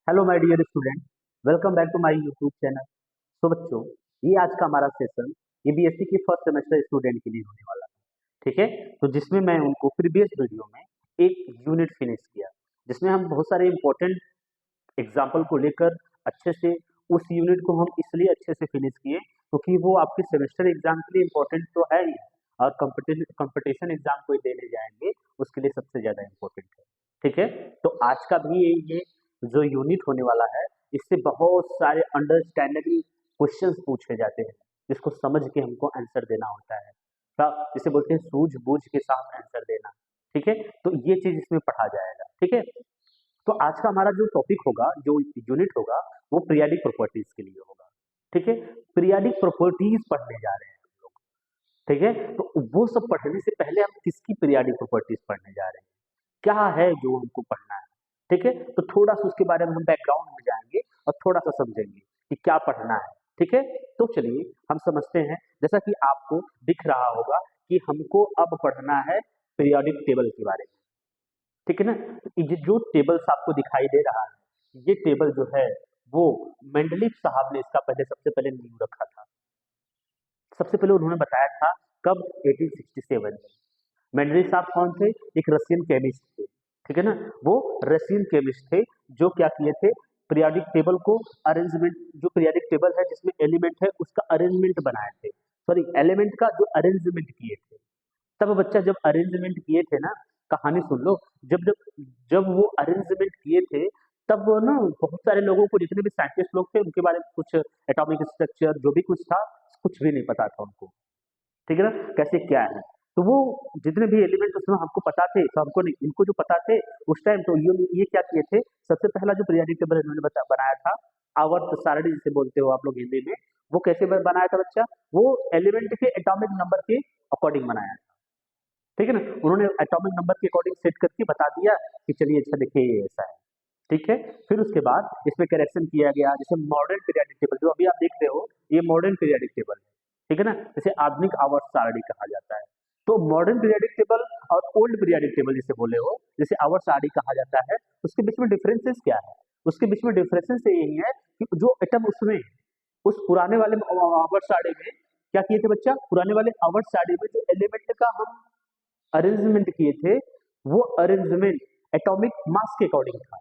Hello my dear student, welcome back to my YouTube channel. तो बच्चों, ये आज का हमारा सेशन ये बीएससी की फर्स्ट सेमेस्टर स्टूडेंट के लिए होने वाला है। ठीक है, तो जिसमें मैं उनको प्रीवियस वीडियो में एक यूनिट फिनिश किया, जिसमें हम बहुत सारे इंपॉर्टेंट एग्जाम्पल को लेकर अच्छे से उस यूनिट को हम इसलिए अच्छे से फिनिश किए क्योंकि वो आपके सेमेस्टर एग्जाम के लिए इम्पोर्टेंट तो है ही, और कंपटीशन एग्जाम कोई देने जाएंगे उसके लिए सबसे ज्यादा इम्पोर्टेंट है। ठीक है, तो आज का भी ये जो यूनिट होने वाला है, इससे बहुत सारे अंडरस्टैंडेबल क्वेश्चंस पूछे जाते हैं जिसको समझ के हमको आंसर देना होता है। जिसे बोलते हैं सूझबूझ के साथ आंसर देना। ठीक है, तो ये चीज इसमें पढ़ा जाएगा। ठीक है, तो आज का हमारा जो टॉपिक होगा, जो यूनिट होगा, वो पीरियाडिक प्रॉपर्टीज के लिए होगा। ठीक है, पीरियाडिक प्रॉपर्टीज पढ़ने जा रहे हैं हम लोग। ठीक है, तो वो सब पढ़ने से पहले हम किसकी पीरियाडिक प्रॉपर्टीज पढ़ने जा रहे हैं, क्या है जो हमको पढ़ना है। ठीक है, तो थोड़ा सा उसके बारे में हम बैकग्राउंड में जाएंगे और थोड़ा सा समझेंगे कि क्या पढ़ना है। ठीक है, तो चलिए हम समझते हैं। जैसा कि आपको दिख रहा होगा कि हमको अब पढ़ना है पीरियोडिक टेबल के बारे में। ठीक है ना, तो ये जो टेबल्स आपको दिखाई दे रहा है, ये टेबल जो है वो मेंडलीव साहब ने इसका पहले सबसे पहले नींव रखा था। सबसे पहले उन्होंने बताया था कब, 1867 में। मेंडलीव साहब कौन थे? एक रशियन केमिस्ट थे। ठीक है ना, वो रशियन केमिस्ट थे जो क्या किए थे, पीरियोडिक टेबल को अरेंजमेंट, जो पीरियोडिक टेबल है जिसमें एलिमेंट है उसका अरेंजमेंट बनाए थे। सॉरी, एलिमेंट का जो अरेंजमेंट किए थे। तब बच्चा जब अरेंजमेंट किए थे ना, कहानी सुन लो। जब जब जब वो अरेंजमेंट किए थे, तब वो ना बहुत सारे लोगों को, जितने भी साइंटिस्ट लोग थे, उनके बारे में कुछ एटॉमिक स्ट्रक्चर जो भी कुछ था, कुछ भी नहीं पता था उनको। ठीक है ना, कैसे क्या है। तो वो जितने भी एलिमेंट उसमें हमको पता थे, तो हमको नहीं, इनको जो पता थे उस टाइम, तो ये क्या किए थे, सबसे पहला जो पीरियोडिक टेबल इन्होंने बनाया था, आवर्त सारणी जिसे बोलते हो आप लोग हिंदी में, वो कैसे बनाया था बच्चा? वो एलिमेंट के एटॉमिक नंबर के अकॉर्डिंग बनाया था। ठीक है ना, उन्होंने एटॉमिक नंबर के अकॉर्डिंग सेट करके बता दिया कि चलिए अच्छा देखिए ये ऐसा है। ठीक है, फिर उसके बाद इसमें करेक्शन किया गया, जैसे मॉडर्न पीरियोडिक टेबल जो अभी आप देख रहे हो, ये मॉडर्न पीरियोडिक टेबल है। ठीक है ना, जैसे आधुनिक आवर्त सारणी कहा जाता है। तो मॉडर्न पीरियोडिक टेबल और ओल्ड पीरियोडिक टेबल जिसे बोले हो, जैसे आवर्त सारणी कहा जाता है, उसके बीच में डिफरेंसेस क्या है? उसके बीच में डिफरेंसेस यही है कि जो एटम उसमें, उस पुराने वाले आवर्त सारणी में क्या किए थे बच्चा, पुराने वाले आवर्त सारणी में जो एलिमेंट का हम अरेंजमेंट किए थे, वो अरेंजमेंट एटॉमिक मास के अकॉर्डिंग था।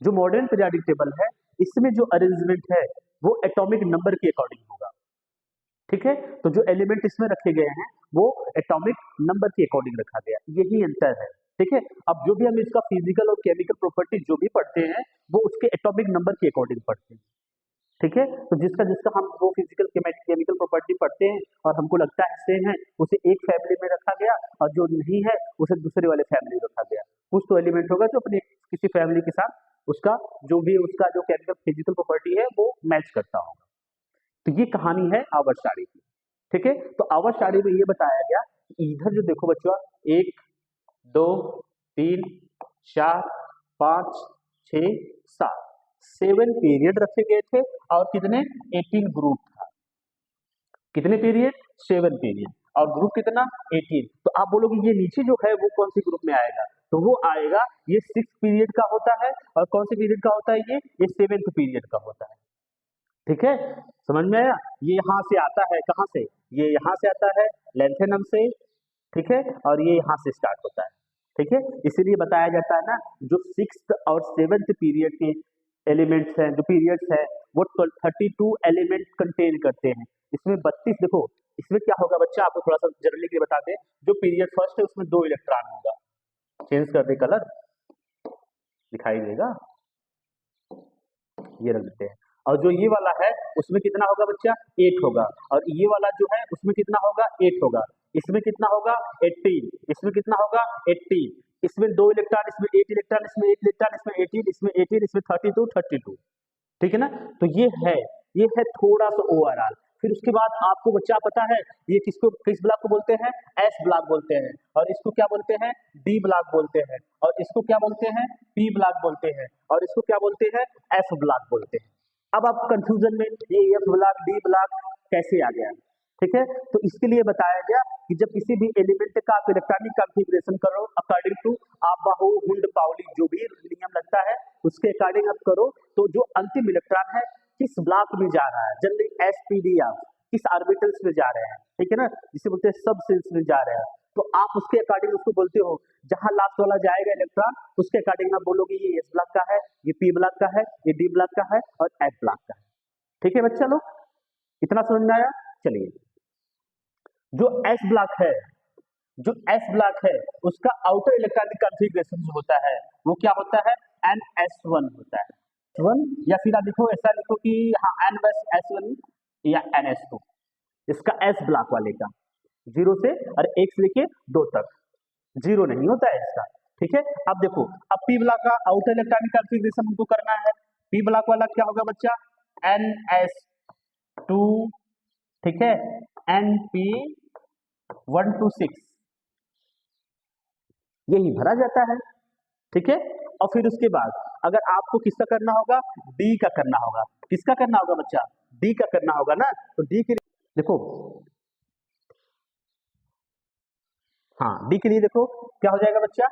जो मॉडर्न पीरियोडिक टेबल है, इसमें जो अरेंजमेंट है वो एटॉमिक नंबर के अकॉर्डिंग होगा। ठीक है, तो जो एलिमेंट इसमें रखे गए हैं वो एटॉमिक नंबर के अकॉर्डिंग रखा गया, यही अंतर है। ठीक है, अब जो भी हम इसका फिजिकल और केमिकल प्रॉपर्टी जो भी पढ़ते हैं, वो उसके एटॉमिक नंबर के अकॉर्डिंग पढ़ते हैं। ठीक है, तो जिसका जिसका हम वो फिजिकल केमिकल प्रॉपर्टी पढ़ते हैं और हमको लगता है सेम है, उसे एक फैमिली में रखा गया, और जो नहीं है उसे दूसरे वाले फैमिली में रखा गया। कुछ तो एलिमेंट होगा जो अपने किसी फैमिली के साथ उसका जो भी उसका जो केमिकल फिजिकल प्रॉपर्टी है वो मैच करता होगा। तो ये कहानी है आवर्त सारणी की। ठीक है, तो आवर्त सारणी में ये बताया गया कि इधर जो देखो बच्चों, 1 2 3 4 5 6 7 7 पीरियड रखे गए थे, और कितने, 18 ग्रुप था। कितने पीरियड? 7 पीरियड। और ग्रुप कितना? 18। तो आप बोलोगे ये नीचे जो है वो कौन सी ग्रुप में आएगा? तो वो आएगा, ये 6 पीरियड का होता है। और कौन से पीरियड का होता है? ये 7th पीरियड का होता है। ठीक है, समझ में आया? ये यहाँ से आता है, कहाँ से? ये यहाँ से आता है, लेंथेनम से। ठीक है, और ये यहाँ से स्टार्ट होता है। ठीक है, इसीलिए बताया जाता है ना, जो 6th और 7th पीरियड के एलिमेंट्स हैं, जो पीरियड्स हैं, वो 32 एलिमेंट कंटेन करते हैं। इसमें 32, देखो इसमें क्या होगा बच्चा, आपको थोड़ा सा जनरली के लिए बता दें। जो पीरियड फर्स्ट है उसमें 2 इलेक्ट्रॉन होगा। चेंज कर दे कलर, दिखाई देगा, ये रख देते हैं। और जो ये वाला है उसमें कितना होगा बच्चा? 8 होगा। और ये वाला जो है उसमें कितना होगा? 8 होगा। इसमें कितना होगा? 18। इसमें कितना होगा? 80। इसमें 2 इलेक्ट्रॉन, इसमें 8 इलेक्ट्रॉन, इसमें 8 इलेक्ट्रॉन, इसमें 18, इसमें 18, इसमें 32 32। ठीक है ना, तो ये है थोड़ा सा ओवरऑल। फिर उसके बाद आपको बच्चा पता है ये किसको, किस ब्लॉक को बोलते हैं? एस ब्लॉक बोलते हैं। और इसको क्या बोलते हैं? डी ब्लॉक बोलते हैं। और इसको क्या बोलते हैं? पी ब्लॉक बोलते हैं। और इसको क्या बोलते हैं? एफ ब्लॉक बोलते हैं। अब आप कंफ्यूजन में, ये एफ ब्लॉक डी ब्लॉक कैसे आ गया? ठीक है, तो इसके लिए बताया गया कि जब किसी भी एलिमेंट का आप इलेक्ट्रॉनिक कॉन्फ़िगरेशन करो अकॉर्डिंग टू आबाहो हुंड पाउली जो भी नियम लगता है उसके अकॉर्डिंग आप करो, तो जो अंतिम इलेक्ट्रॉन है किस ब्लॉक में जा रहा है, जनरली एसपीडी आप किस ऑर्बिटल्स में जा रहे हैं, ठीक है ना, जिसे बोलते हैं सब सेल्स में जा रहे हैं, तो आप उसके अकॉर्डिंग उसको बोलते हो, जहां लास्ट वाला जाएगा इलेक्ट्रॉन उसके अकॉर्डिंग आप बोलोगे ये एस ब्लॉक का है, ये पी ब्लॉक का है, ये डी ब्लॉक का है और एफ ब्लॉक का है। ठीक है बच्चा लोग, इतना समझ में आया? चलिए, जो एस ब्लॉक है, जो एस ब्लॉक है उसका आउटर इलेक्ट्रॉनिक कॉन्फ़िगरेशन जो होता है वो क्या होता है, NS1 होता है, वन, या फिर आप लिखो ऐसा लिखो कि हाँ NS1 या NS2, इसका एस ब्लॉक वाले का 0 से और 1 से लेके 2 तक 0 नहीं होता है इसका। ठीक है, अब देखो, अब पी ब्लॉक का आउटर इलेक्ट्रॉनिक कॉन्फ़िगरेशन हमको करना है, पी ब्लॉक वाला क्या होगा बच्चा, NS2, ठीक है, NP1 to 6 यही भरा जाता है। ठीक है, और फिर उसके बाद अगर आपको किसका करना होगा, डी का करना होगा, किसका करना होगा बच्चा, डी का करना होगा ना, तो डी के लिए देखो, हाँ डी के लिए देखो क्या हो जाएगा बच्चा,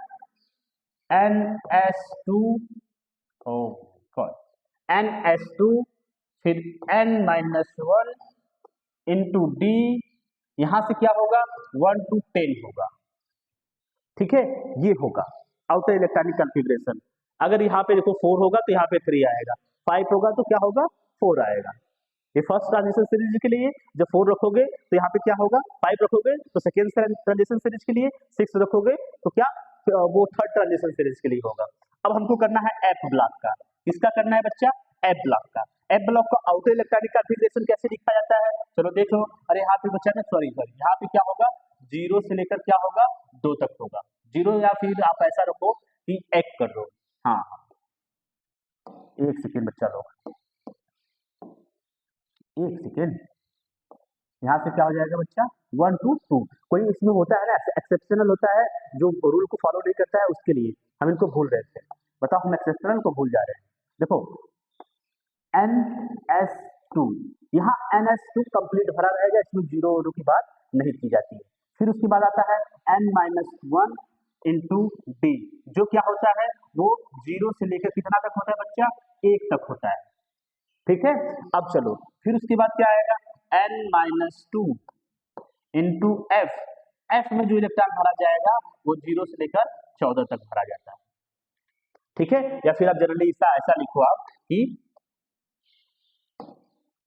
NS2, ओ गॉड, NS2 फिर N-1 इंटू डी, यहां से क्या होगा 1 to 10 होगा। ठीक है, ये होगा आउटर इलेक्ट्रॉनिक कॉन्फ़िगरेशन। अगर यहाँ पे देखो 4 होगा तो यहाँ पे 3 आएगा, 5 होगा तो क्या होगा 4 आएगा। ये फर्स्ट ट्रांजिशन सीरीज के लिए जब 4 रखोगे तो यहाँ पे क्या होगा, 5 रखोगे तो सेकेंड ट्रांजिशन सीरीज के लिए, 6 रखोगे तो क्या वो थर्ड ट्रांजिशन सीरीज के लिए होगा। अब हमको करना है एफ ब्लॉक का, किसका करना है बच्चा, एफ ब्लॉक का। एफ ब्लॉक का आउटर इलेक्ट्रॉनिक कॉन्फ़िगरेशन कैसे लिखा जाता है, चलो देखो, अरे यहाँ पे बच्चा ना सॉरी यहाँ पे क्या होगा, 0 से लेकर क्या होगा 2 तक होगा, 0 या फिर आप ऐसा रखो कि 1 कर दो, हाँ 1 सेकेंड बच्चा लोग, 1 सेकेंड, यहाँ से क्या हो जाएगा बच्चा 1 to 2। कोई इसमें होता है ना एक्सेप्शनल होता है जो रूल को फॉलो नहीं करता है, उसके लिए हम इनको भूल रहे थे, बताओ हम एक्सेप्शनल को भूल जा रहे हैं। देखो NS2, यहाँ NS2 कंप्लीट भरा रहेगा, इसमें 0 की बात नहीं की जाती है। फिर उसके बाद आता है N-1 इंटू डी, जो क्या होता है वो 0 से लेकर कितना तक होता है बच्चा, 1 तक होता है। ठीक है, अब चलो फिर उसके बाद क्या आएगा, N-2 इंटू एफ, एफ में जो इलेक्ट्रॉन भरा जाएगा वो 0 से लेकर 14 तक भरा जाता है। ठीक है, या फिर आप जनरली ऐसा लिखो आप कि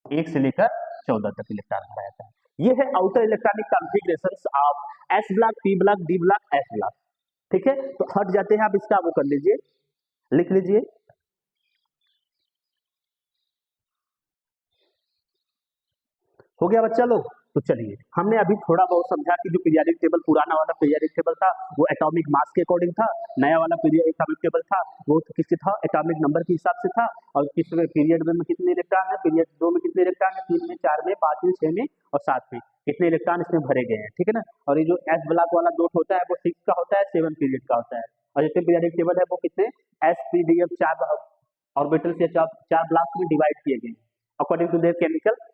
1 से लेकर 14 तक इलेक्ट्रॉन भरा जाता है। ये है outer electronic configurations of S block, P block, D block, F block. ठीक है, तो हट जाते हैं, आप इसका वो कर लीजिए, लिख लीजिए। हो गया बच्चा लोग, तो चलिए हमने अभी थोड़ा बहुत समझा कि जो पीरियोडिक टेबल पुराना वाला पीरियोडिक टेबल था वो एटॉमिक मास के अकॉर्डिंग था, नया वाला एटॉमिक टेबल था वो किससे था, एटॉमिक नंबर के हिसाब से था, और किस पीरियड में कितने इलेक्ट्रॉन है, पीरियड 2 में कितने इलेक्ट्रॉन है, 3 में, 4 में, 5 में, 6 में और 7 में कितने इलेक्ट्रॉन इसमें भरे गए हैं। ठीक है ना, और ये जो एस ब्लॉक वाला डॉट होता है वो 6 का होता है, 7 पीरियड का होता है, और जितने पीरियोडिक टेबल है वो कितने एसपीडीएफ 4 ऑर्बिटल से 4 ब्लॉक्स में डिवाइड किए गए according to their chemical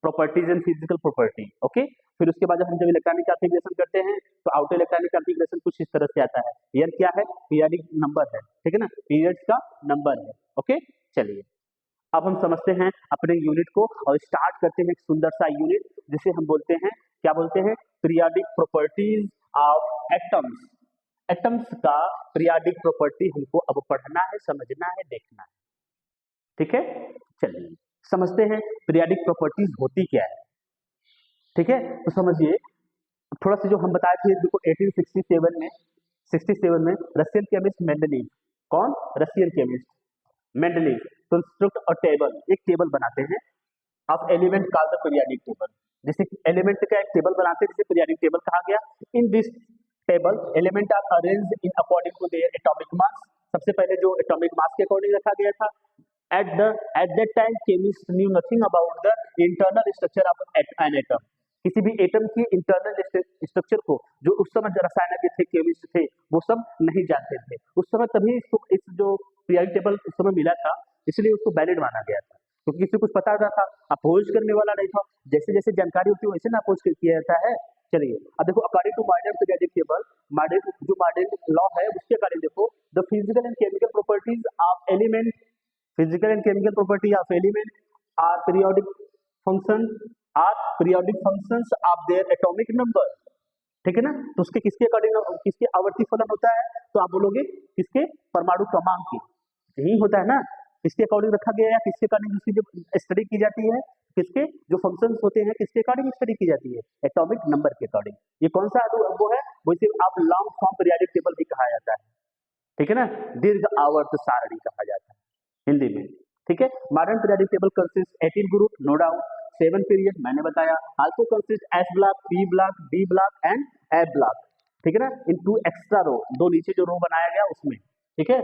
properties and physical property. Okay, फिर उसके बाद हम जब इलेक्ट्रॉनिक कॉन्फ़िगरेशन करते हैं तो आउटर इलेक्ट्रॉनिक कॉन्फ़िगरेशन कुछ इस तरह से आता है, एन क्या है, पीरियोडिक नंबर है, ठीक है ना, पीरियड्स का नंबर है। ओके, चलिए अब हम समझते हैं अपने यूनिट को और स्टार्ट करते हैं एक सुंदर सा यूनिट जिसे हम बोलते हैं, क्या बोलते हैं, periodic properties of atoms. Atoms का पीरियोडिक प्रॉपर्टी हमको अब पढ़ना है, समझना है, देखना है। ठीक है, चलिए समझते हैं पीरियोडिक प्रॉपर्टीज होती क्या है। ठीक है, तो समझिए थोड़ा सा जो हम बताए थे, देखो 1867 में रशियन केमिस्ट मेंडलीव, कौन, Russian chemist Mendeleev construct a table, एक टेबल बनाते हैं of element called the periodic table, जैसे एलिमेंट का एक टेबल बनाते हैं जिसे पीरियोडिक टेबल कहा गया। In this table element are arranged in according to their atomic mass, सबसे पहले जो एटॉमिक मास के अकॉर्डिंग रखा गया था। At that time chemists knew nothing about the internal structure of an atom, किसी भी एटम की इंटरनल स्ट्रक्चर को जो उस समय रसायनज्ञ थे, केमिस्ट थे, वो सब नहीं जानते थे उस समय, तभी इसको इस जो पीरियोडिक टेबल उस समय मिला था, इसलिए उसको वैलिड माना गया था। क्योंकि किसी को कुछ पता होता था, अपोज करने वाला नहीं था। जैसे जैसे जानकारी होती है वैसे ना अपोज किया जाता है। चलिए अब देखो, according to modern periodic table, modern जो मॉडर्न लॉ है उसके अकॉर्डिंग देखो, the physical and chemical properties of element, physical and chemical property of element are periodic function, are periodic functions of their atomic number. ठीक है ना, तो उसके किसके अकॉर्डिंग, किसके आवर्ती फलन होता है, तो आप बोलोगे किसके, परमाणु क्रमांक की। यही होता है ना, किसके अकॉर्डिंग रखा गया है, किसके अकॉर्डिंग उसकी जो स्टडी की जाती है, किसके जो फंक्शंस होते हैं किसके अकॉर्डिंग स्टडी की जाती है, एटॉमिक नंबर के अकॉर्डिंग। ये कौन सा वो है, वो इसे आप लॉन्ग फॉर्म पीरियोडिक टेबल भी कहा जाता है। ठीक है ना, दीर्घ आवर्त सारणी कहा जाता है हिंदी में। ठीक है, modern periodic table consist 18 group, no doubt, 7 period मैंने बताया, also consist S block, P block, D block and F block. ठीक है ना, इन 2 एक्स्ट्रा रो, 2 नीचे जो रो बनाया गया उसमें। ठीक है,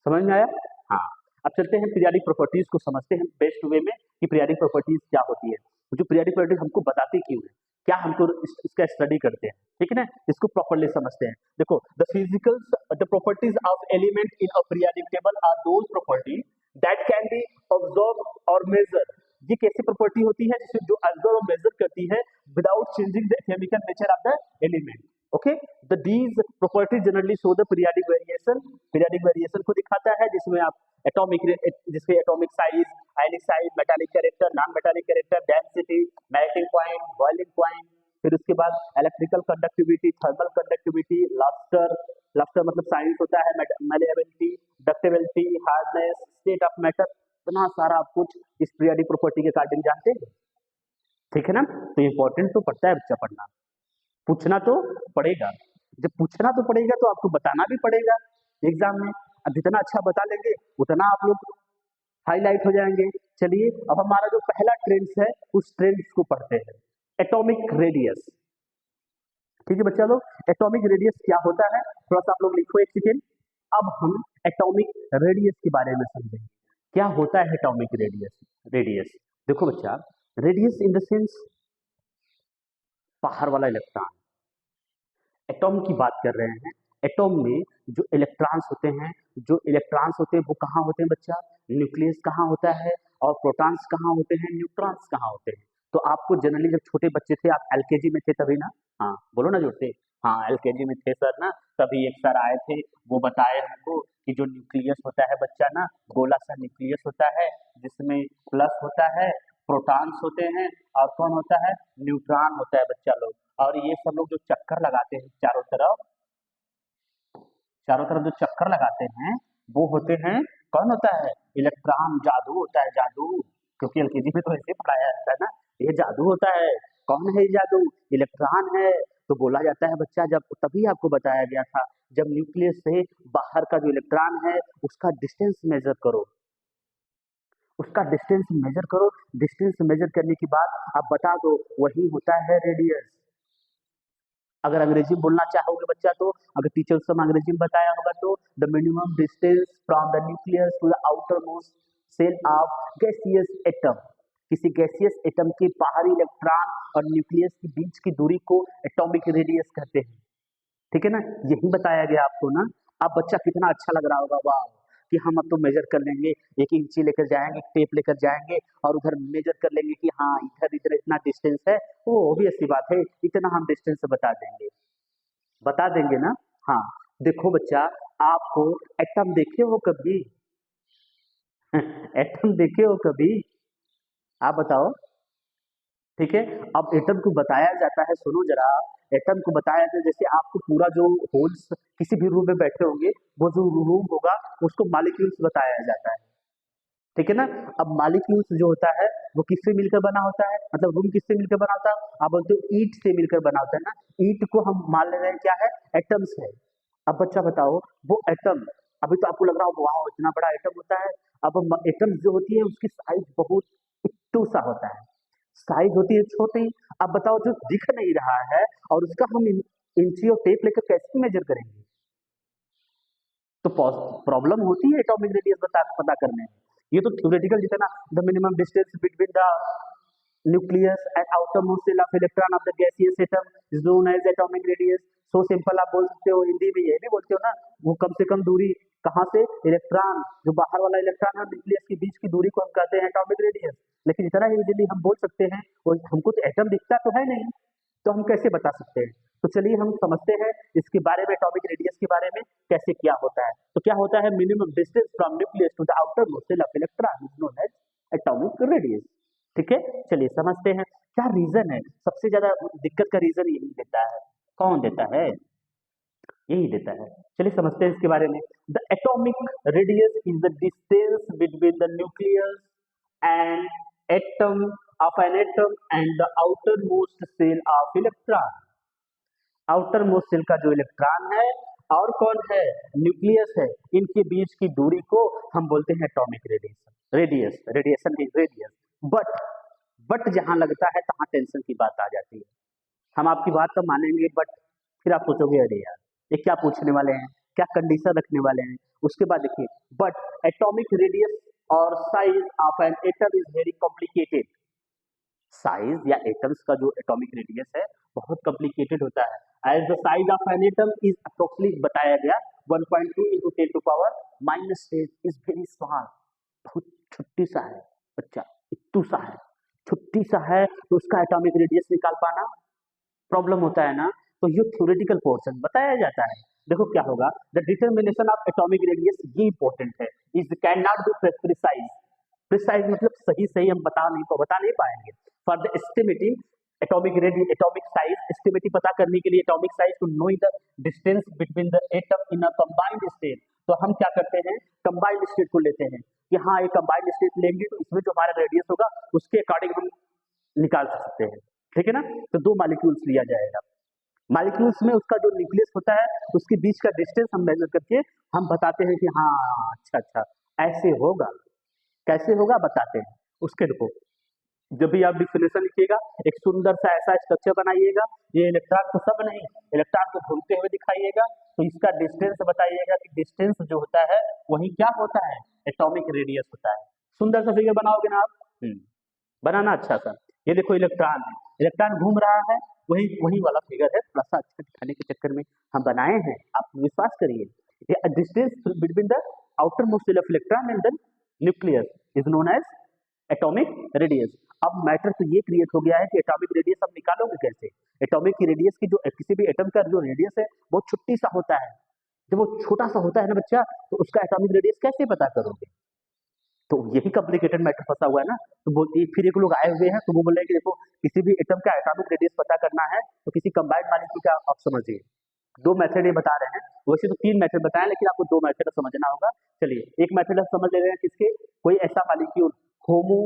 समझ में आया? हाँ, अब चलते हैं पीरियोडिक प्रॉपर्टीज को समझते हैं बेस्ट वे में कि पीरियोडिक प्रॉपर्टीज क्या होती है, जो पीरियोडिक प्रॉपर्टीज हमको बताती क्यों है, क्या हमको इसका स्टडी करते हैं। ठीक है ना, इसको प्रॉपर्ली समझते हैं। देखो, the physical the properties of element in a periodic table are those property that can be observe और मेजर। ये कैसी प्रॉपर्टी होती है जिसे जो ऑब्जर्व और मेजर करती है without changing the chemical nature of the element. Okay, the these properties generally show the periodic variation, periodic variation को दिखाता है, जिसमें आप एटॉमिक, जिसके atomic size, ionic size, metallic character, non metallic character, density, melting point, boiling point, फिर उसके बाद electrical conductivity, thermal conductivity, luster, luster मतलब साइंस होता है, malleability, ductility, hardness, state of matter, इतना सारा कुछ इस पीरियोडिक प्रॉपर्टी के अकॉर्डिंग जानते हैं। ठीक है ना, तो इंपॉर्टेंट तो पड़ता है बच्चा पढ़ना, पूछना तो पड़ेगा। जब पूछना तो पड़ेगा तो आपको बताना भी पड़ेगा एग्जाम में। अब जितना अच्छा बता लेंगे उतना आप लोग हाईलाइट हो जाएंगे। चलिए अब हमारा जो पहला ट्रेंड्स है उस ट्रेंड्स को पढ़ते हैं, एटॉमिक रेडियस। ठीक है बच्चा लोग, एटॉमिक रेडियस क्या होता है थोड़ा सा आप लोग लिखो एक सेकेंड। अब हम एटॉमिक रेडियस के बारे में समझेंगे, क्या होता है एटॉमिक रेडियस। रेडियस देखो बच्चा, रेडियस इन द सेंस बाहर वाला इलेक्ट्रॉन, एटॉम की बात कर रहे हैं। एटॉम में जो इलेक्ट्रॉन्स होते हैं, जो इलेक्ट्रॉन्स होते हैं वो कहाँ होते हैं बच्चा, न्यूक्लियस कहाँ होता है, और प्रोटॉन्स कहाँ होते हैं, न्यूट्रॉन्स कहाँ होते हैं। तो आपको जनरली जब छोटे बच्चे थे, आप एलकेजी में थे तभी ना, हाँ बोलो ना जोर से, हाँ एलकेजी में थे सर ना, तभी एक सर आए थे, वो बताए हमको कि जो न्यूक्लियस होता है बच्चा ना, गोला सा न्यूक्लियस होता है जिसमें प्लस होता है, प्रोटॉन्स होते हैं, और कौन होता है, न्यूट्रॉन होता है बच्चा लोग। और ये सब लोग जो चक्कर लगाते हैं चारों तरफ, चारों तरफ जो चक्कर लगाते हैं वो होते हैं, कौन होता है, इलेक्ट्रॉन, जादू होता है, जादू। क्योंकि एलकेजी में तो ऐसे पढ़ाया जाता है ना, ये जादू होता है। कौन है ये जादू, इलेक्ट्रॉन है। तो बोला जाता है बच्चा, जब तभी आपको बताया गया था, जब न्यूक्लियस से बाहर का जो इलेक्ट्रॉन है उसका डिस्टेंस मेजर करो, उसका डिस्टेंस मेजर करो, डिस्टेंस मेजर करने के बाद आप बता दो, वही होता है रेडियस। अगर अंग्रेजी में बोलना चाहोगे बच्चा, तो अगर टीचर सब अंग्रेजी में बताया होगा तो the minimum distance from the nucleus to the outermost shell of gaseous atom, किसी गैसियस एटम के बाहरी इलेक्ट्रॉन और न्यूक्लियस के बीच की दूरी को एटॉमिक रेडियस कहते हैं। ठीक है ना, यही बताया गया आपको ना। अब बच्चा कितना अच्छा लग रहा होगा, वाह कि हम अब तो मेजर कर लेंगे, एक इंची लेकर जाएंगे, टेप लेकर जाएंगे और उधर मेजर कर लेंगे कि हाँ इधर इधर इतना डिस्टेंस है, वो भी ऐसी बात है, इतना हम डिस्टेंस बता देंगे, बता देंगे ना। हाँ देखो बच्चा, आपको एटम देखे हो कभी एटम देखे हो कभी, आप बताओ। ठीक है, अब एटम को बताया जाता है, सुनो जरा, एटम को बताया जाता है जैसे आपको पूरा जो होल्स किसी भी रूम में बैठे होंगे, वो जो रूम होगा उसको मॉलिक्यूल्स बताया जाता है। ठीक है ना, अब मॉलिक्यूल्स जो होता है वो किससे मिलकर बना होता है, मतलब रूम किससे मिलकर बना होता है, आप बोलते हो ईंट से मिलकर बना होता है ना, ईंट को हम मान ले रहे हैं क्या है, एटम्स है। अब बच्चा बताओ, वो एटम, अभी तो आपको लग रहा होगा वाह इतना बड़ा एटम होता है। अब एटम जो होती है उसकी साइज बहुत इट्टू सा होता है, साइज होती है छोटी। अब बताओ जो दिख नहीं रहा है और उसका हम इंची और टेप लेकर कैसे मेजर करेंगे, तो प्रॉब्लम होती है एटॉमिक रेडियस पता करने में। ये तो थ्योरेटिकल जितना, the minimum distance between the nucleus and outermost shell of electron of the gaseous atom is known as atomic radius. So simple आप बोल सकते हो, हिंदी में ये भी बोलते हो ना, वो कम से कम दूरी कहाँ से? इलेक्ट्रॉन, जो बाहर वाला इलेक्ट्रॉन और न्यूक्लियस के बीच की दूरी को हम कहते हैं एटॉमिक रेडियस। लेकिन इतना इजीली हम बोल सकते हैं, और हमको तो एटम दिखता तो है नहीं, तो हम कैसे बता सकते हैं? तो चलिए हम समझते हैं इसके बारे में, एटॉमिक रेडियस के बारे में कैसे क्या होता है। तो क्या होता है? Minimum distance from nucleus to the outermost shell of electron is known as atomic radius. ठीक है, चलिए समझते हैं क्या रीजन है। सबसे ज्यादा दिक्कत का रीजन यही देता है। कौन देता है? यही देता है। चलिए समझते हैं इसके बारे में। The atomic radius is the distance between the nucleus and atom of an atom and the outermost shell of electron. Outermost shell का जो इलेक्ट्रॉन है और कौन है? न्यूक्लियस है, इनके बीच की दूरी को हम बोलते हैं atomic radiation. Radiation is radius. But जहां लगता है तहां टेंशन की बात आ जाती है। हम आपकी बात तो मानेंगे, बट फिर आप सोचोगे अरे यार ये क्या पूछने वाले हैं, क्या कंडीशन रखने वाले हैं। उसके बाद देखिए, बट एटॉमिक रेडियस और size of an atom is very complicated. Size या एटम्स का जो एटॉमिक रेडियस है बहुत कॉम्प्लिकेटेड होता है। As the size of an atom is approximately बताया गया 1.2 into 10 to power -8 is very small. बहुत छोटी सा है बच्चा, इतू सा है, छोटी सा है, तो उसका एटॉमिक रेडियस निकाल पाना प्रॉब्लम होता है ना। तो ये थ्योरेटिकल पोर्शन बताया जाता है। देखो क्या होगा, the determination of atomic radius, ये इंपॉर्टेंट है। Is can not be precise. Precise मतलब सही हम बता नहीं पाएंगे। For the estimating atomic radius, atomic size, estimating पता करने के लिए atomic size to know the distance between the atom in a combined state. तो हम क्या करते हैं? कंबाइंड स्टेट को लेते हैं कि हाँ ये कंबाइंड स्टेट लेंगे तो इसमें जो हमारा रेडियस होगा उसके अकॉर्डिंग हम निकाल सकते हैं। ठीक है ना। तो दो मॉलिक्यूल्स लिया जाएगा, मॉलिक्यूल्स में उसका जो न्यूक्लियस होता है उसके बीच का डिस्टेंस हम मेजर करके हम बताते हैं कि हाँ अच्छा ऐसे होगा। कैसे होगा बताते हैं। उसके देखो, जब भी आप डिफिनेशन लिखिएगा एक सुंदर सा ऐसा स्ट्रक्चर बनाइएगा। ये इलेक्ट्रॉन को सब नहीं, इलेक्ट्रॉन को घूमते हुए दिखाइएगा। तो इसका डिस्टेंस बताइएगा कि डिस्टेंस जो होता है वही क्या होता है? एटॉमिक रेडियस होता है। सुंदर सा फिगर बनाओगे ना आप, बनाना अच्छा सा। ये देखो इलेक्ट्रॉन है, इलेक्ट्रॉन घूम रहा है, वही वाला फिगर है। थोड़ा सा अच्छा दिखाने के चक्कर में हम बनाए हैं, आप विश्वास करिए। ये distance between the outermost shell of electron and the nucleus is known as atomic radius. अब मैटर तो ये क्रिएट हो गया है कि एटॉमिक रेडियस हम निकालोगे कैसे? एटॉमिक की रेडियस की जो किसी भी एटम का जो रेडियस है बहुत छोटी सा होता है। जब वो छोटा सा होता है ना बच्चा, तो उसका एटॉमिक रेडियस कैसे पता करोगे? तो यही कॉम्प्लिकेटेड मैटर फंसा हुआ है ना। तो फिर एक लोग आए हुए हैं तो वो बोल रहे हैं कि देखो किसी भी एटम का एटॉमिक रेडियस पता करना है तो किसी कंबाइंड मॉलिक्यूल का आप समझिए। दो मेथड ये बता रहे हैं, वैसे तो तीन मेथड बताएं लेकिन आपको दो मेथड समझना होगा। चलिए एक मेथड हम समझ ले रहे हैं किसके, कोई ऐसा molecule homo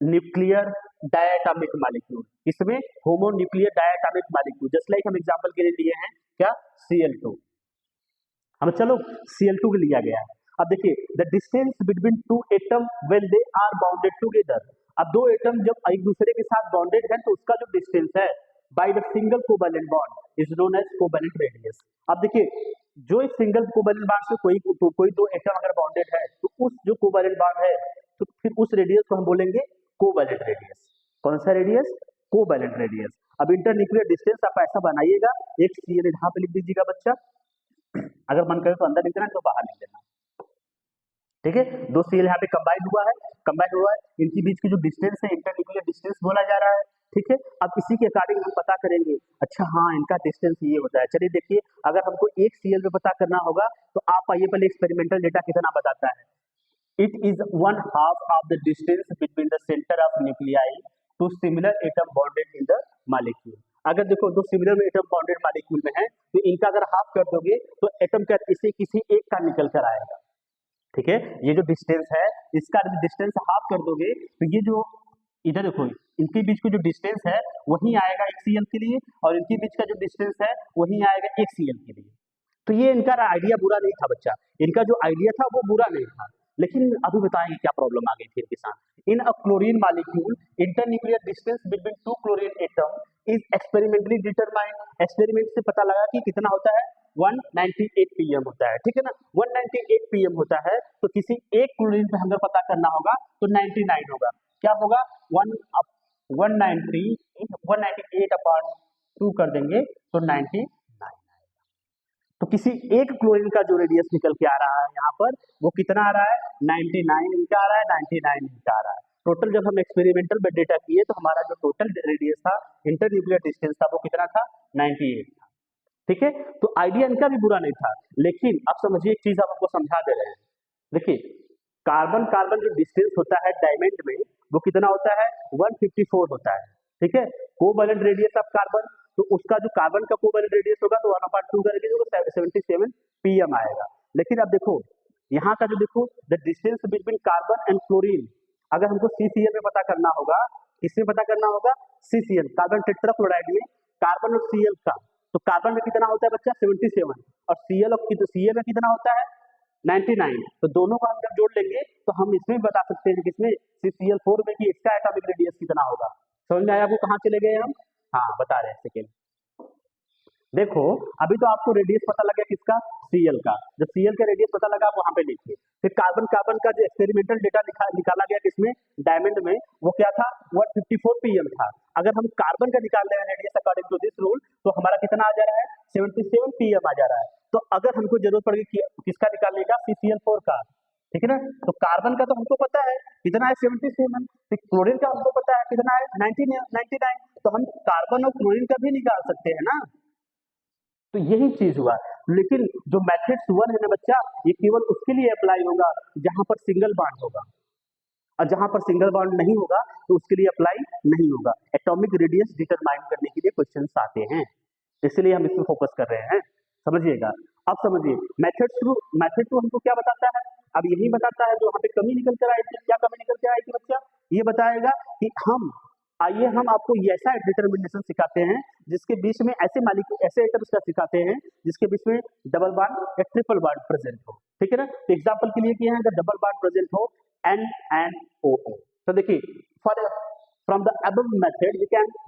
nuclear diatomic molecule. इसमें homo nuclear diatomic molecule, just like हम एग्जांपल के लिए लिए हैं क्या? Cl2। हम चलो Cl2 के लिया गया है। अब देखिए the distance between two atom when they are bounded together. अब दो एटम जब एक दूसरे के साथ बाउंडेड है तो उसका जो डिस्टेंस है by the single covalent bond is known as covalent radius. अब देखिए जो इस सिंगल कोवैलेंट बॉन्ड से कोई दो एटम अगर बाउंडेड है तो उस जो कोवैलेंट बॉन्ड है तो फिर उस रेडियस को हम बोलेंगे कोवैलेंट रेडियस। कौन सा रेडियस? Covalent radius. अब इंटरन्यूक्लियर डिस्टेंस आप ऐसा बनाइएगा, एक Cl यहाँ पे लिख दीजिएगा बच्चा, अगर मन करे तो अंदर लिख देना तो बाहर लिख देना। ठीक है, दो Cl यहाँ पे कंबाइंड हुआ है, इनके बीच की जो डिस्टेंस है इंटरन्यूक्लियर डिस्टेंस बोला जा रहा है। ठीक है, अब इसी के अकॉर्डिंग हम पता करेंगे, अच्छा हाँ इनका डिस्टेंस ये होता है। चलिए देखिए, अगर हमको एक Cl पे पता करना होगा तो आप आइए पहले एक्सपेरिमेंटल डेटा कितना बताता है। It is 1/2 of the distance between the centre of nuclei two similar atom bonded in the molecule. अगर देखो दो सिमिलर एटम बॉन्डेड मॉलिक्यूल में है तो इनका अगर हाफ कर दोगे तो एटम का इसे किसी एक का निकल कर आएगा। ठीक है, ये जो डिस्टेंस है इसका डिस्टेंस हाफ कर दोगे तो ये जो इधर देखो इनके बीच का जो डिस्टेंस है वही आएगा एक Cl के लिए, और इनके बीच का जो डिस्टेंस है वही आएगा एक Cl के लिए। तो ये इनका आइडिया बुरा नहीं था बच्चा, इनका जो आइडिया था वो बुरा नहीं था। लेकिन अभी बताएंगे क्या प्रॉब्लम आ गई थी इनके साथ। In a chlorine molecule internuclear distance between two chlorine atom is experimentally determined. Experiment से पता लगा कि कितना होता है, 198 pm होता है। ठीक है ना, 198 pm होता है। तो किसी एक क्लोरीन पे हमें पता करना होगा तो 99 होगा। क्या होगा? 190 198 अपॉन 2 कर देंगे तो 99। तो किसी एक क्लोरीन का जो रेडियस निकल के आ रहा है यहाँ पर वो कितना आ रहा है, 99 इनका आ रहा है, 99 इनका आ रहा है। टोटल जब हम एक्सपेरिमेंटल में डेटा किए तो हमारा जो टोटल रेडियस था, इंटरन्यूक्लियर डिस्टेंस था, वो कितना था, 98 था। ठीक है, तो आइडिया इनका भी बुरा नहीं था, लेकिन अब समझिए एक चीज हम आपको समझा दे रहे हैं। देखिए कार्बन कार्बन जो डिस्टेंस होता है डायमंड में वो कितना होता है, 154 होता है। ठीक है, कोवैलेंट रेडियस ऑफ कार्बन, तो उसका जो कार्बन का कोवैलेंट रेडियस होगा तो 1/2 करेंगे तो 77 pm आएगा। लेकिन अब देखो यहाँ का जो देखो the distance between carbon and chlorine, अगर हमको CCl में पता करना होगा, किसमें पता करना होगा, CCl कार्बन टेट्राक्लोराइड में कार्बन और Cl का, तो कार्बन में कितना होता है बच्चा, 77, और Cl में कितना होता है, 99। तो दोनों को हम जब जोड़ लेंगे तो हम इसमें बता सकते हैं किसमें, CCl4 में कि इसका एटॉमिक रेडियस कितना होगा। समझ में आया आपको, कहाँ चले गए हम, हाँ बता रहे हैं सेकेंड। देखो अभी तो आपको रेडियस पता लगा किसका, Cl का, जब Cl का रेडियस पता लगा आप वहां पे लिखिए। फिर कार्बन कार्बन का जो एक्सपेरिमेंटल डेटा निकाला गया किसमें, डायमंड में, वो क्या था, 154 pm था। अगर हम कार्बन का निकाल रहे हैं radius according to this rule तो हमारा कितना आ जा रहा है, 77 pm आ जा रहा है। तो अगर हमको जरूरत पड़ेगी किसका निकालने का, CCl4 का, ठीक है ना, तो कार्बन का तो हमको पता है कितना है, 77, क्लोरीन का हमको पता है कितना है, 99, तो हम कार्बन और क्लोरीन का भी निकाल सकते हैं ना। तो यही चीज हुआ, लेकिन जो मैथड्स 1 है ना बच्चा, ये केवल उसके लिए अप्लाई होगा जहां पर सिंगल बॉन्ड होगा, और जहां पर सिंगल बॉन्ड नहीं होगा तो उसके लिए अप्लाई नहीं होगा। एटॉमिक रेडियस डिटरमाइन करने के लिए क्वेश्चंस आते हैं, इसलिए हम इसमें फोकस कर रहे हैं, समझिएगा। अब समझिए मैथड टू हमको क्या बताता है, अब यही बताता है जो वहां पे कमी निकल कर आई थी। क्या कमी निकल कर आई थी बच्चा, ये बताएगा कि आइए हम आपको ये ऐसा डिटर्मिनेशन सिखाते हैं जिसके बीच में ऐसे एटम्स का सिखाते हैं जिसके बीच में डबल बॉन्ड या ट्रिपल बॉन्ड प्रेजेंट हो। ठीक है ना, तो एग्जांपल के लिए किया है, अगर डबल बॉन्ड प्रेजेंट हो NNOO, तो देखिए from the above method